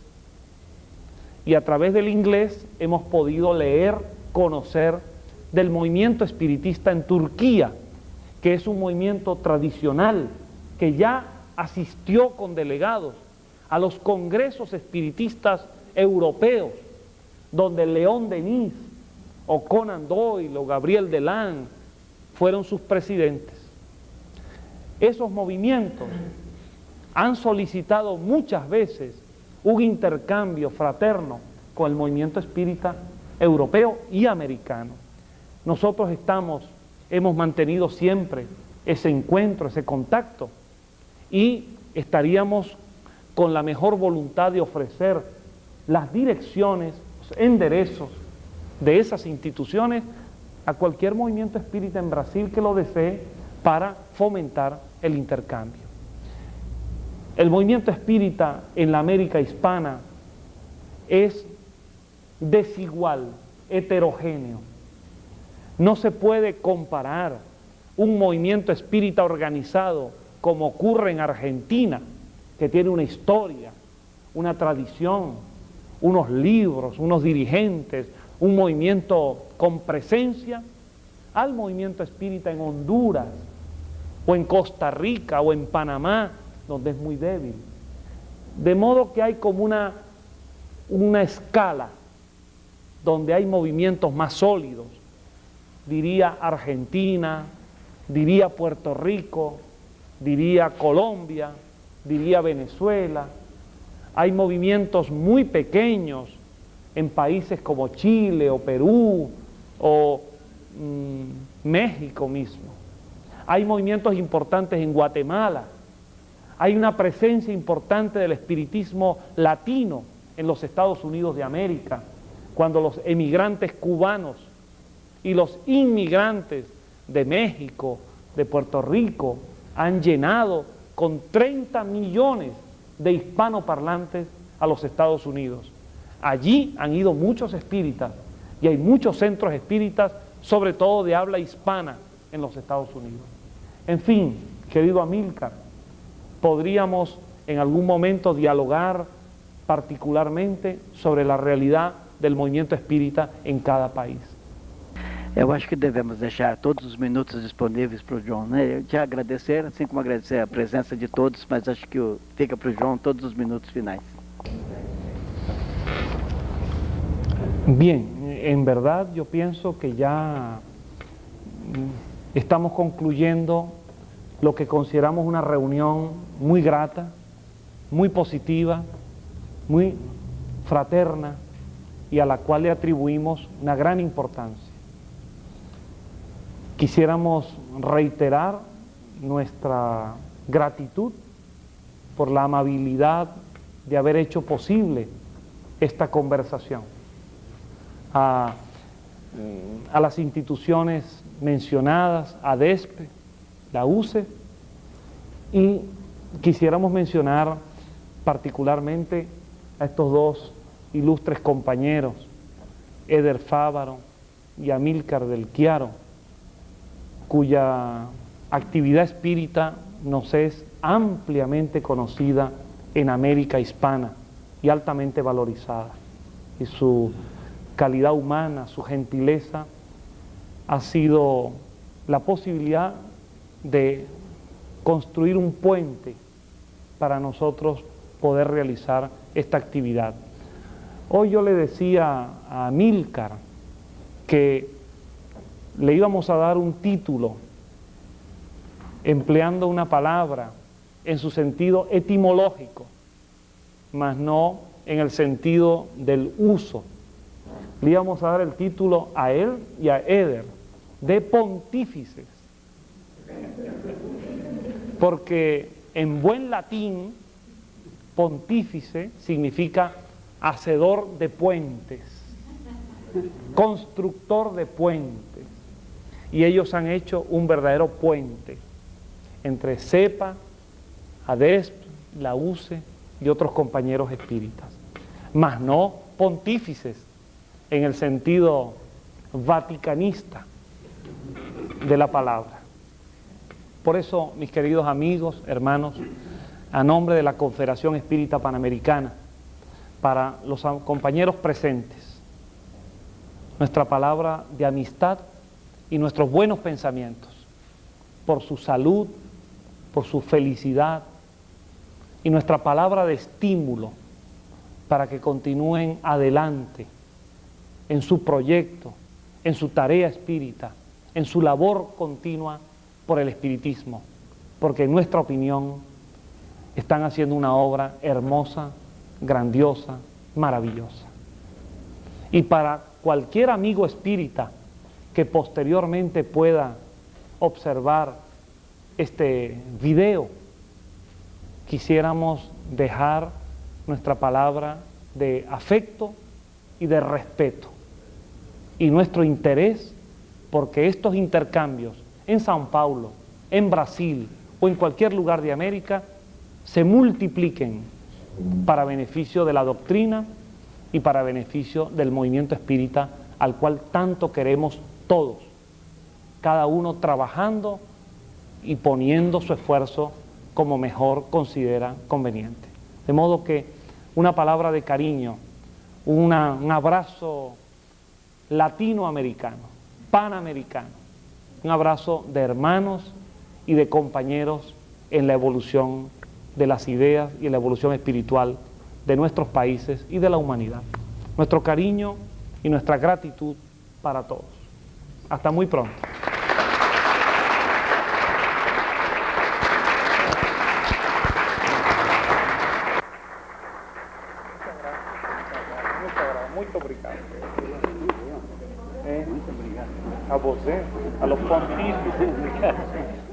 Y a través del inglés hemos podido leer, conocer del movimiento espiritista en Turquía, que es un movimiento tradicional, que ya asistió con delegados a los congresos espiritistas europeos, donde León Denis, o Conan Doyle, o Gabriel Deland fueron sus presidentes. Esos movimientos han solicitado muchas veces un intercambio fraterno con el movimiento espírita europeo y americano. Nosotros hemos mantenido siempre ese encuentro, ese contacto, y estaríamos con la mejor voluntad de ofrecer las direcciones, los enderezos de esas instituciones a cualquier movimiento espírita en Brasil que lo desee para fomentar el intercambio. El movimiento espírita en la América hispana es desigual, heterogéneo. No se puede comparar un movimiento espírita organizado como ocurre en Argentina, que tiene una historia, una tradición, unos libros, unos dirigentes, un movimiento con presencia, al movimiento espírita en Honduras, o en Costa Rica, o en Panamá, donde es muy débil. De modo que hay como una escala donde hay movimientos más sólidos, diría Argentina, diría Puerto Rico, diría Colombia, diría Venezuela. Hay movimientos muy pequeños en países como Chile o Perú o México mismo. Hay movimientos importantes en Guatemala. Hay una presencia importante del espiritismo latino en los Estados Unidos de América, cuando los emigrantes cubanos y los inmigrantes de México, de Puerto Rico, han llenado con 30 millones de hispanoparlantes a los Estados Unidos. Allí han ido muchos espíritas y hay muchos centros espíritas, sobre todo de habla hispana, en los Estados Unidos. En fin, querido Amílcar, podríamos en algún momento dialogar particularmente sobre la realidad del movimiento espírita em cada país. Eu acho que devemos deixar todos os minutos disponíveis para o João, né? Te agradecer, assim como agradecer a presença de todos, mas acho que fica para o João todos os minutos finais. Bien, en verdad yo pienso que ya estamos concluyendo lo que consideramos una reunión muy grata, muy positiva, muy fraterna y a la cual le atribuimos una gran importancia. Quisiéramos reiterar nuestra gratitud por la amabilidad de haber hecho posible esta conversación. A las instituciones mencionadas, a DESPE, la UCE, y quisiéramos mencionar particularmente a estos dos ilustres compañeros, Eder Fávaro y Amílcar del Chiaro, cuya actividad espírita nos es ampliamente conocida en América hispana y altamente valorizada. Y su calidad humana, su gentileza, ha sido la posibilidad de construir un puente para nosotros poder realizar esta actividad. Hoy yo le decía a Amílcar que le íbamos a dar un título empleando una palabra en su sentido etimológico, mas no en el sentido del uso. Le íbamos a dar el título a él y a Eder de pontífices, porque en buen latín pontífice significa hacedor de puentes, constructor de puentes, y ellos han hecho un verdadero puente entre CEPA, ADESP, la UCE y otros compañeros espíritas, mas no pontífices en el sentido vaticanista de la palabra. Por eso, mis queridos amigos, hermanos, a nombre de la Confederación Espírita Panamericana, para los compañeros presentes, nuestra palabra de amistad y nuestros buenos pensamientos por su salud, por su felicidad, y nuestra palabra de estímulo para que continúen adelante en su proyecto, en su tarea espírita, en su labor continua por el espiritismo, porque en nuestra opinión están haciendo una obra hermosa, grandiosa, maravillosa. Y para cualquier amigo espírita que posteriormente pueda observar este video, quisiéramos dejar nuestra palabra de afecto y de respeto y nuestro interés porque estos intercambios en São Paulo, en Brasil o en cualquier lugar de América se multipliquen para beneficio de la doctrina y para beneficio del movimiento espírita al cual tanto queremos todos, cada uno trabajando y poniendo su esfuerzo como mejor considera conveniente. De modo que una palabra de cariño, un abrazo latinoamericano, panamericano, un abrazo de hermanos y de compañeros en la evolución de las ideas y en la evolución espiritual de nuestros países y de la humanidad. Nuestro cariño y nuestra gratitud para todos. Hasta muy pronto. Muito obrigado. A você, a los pontífices.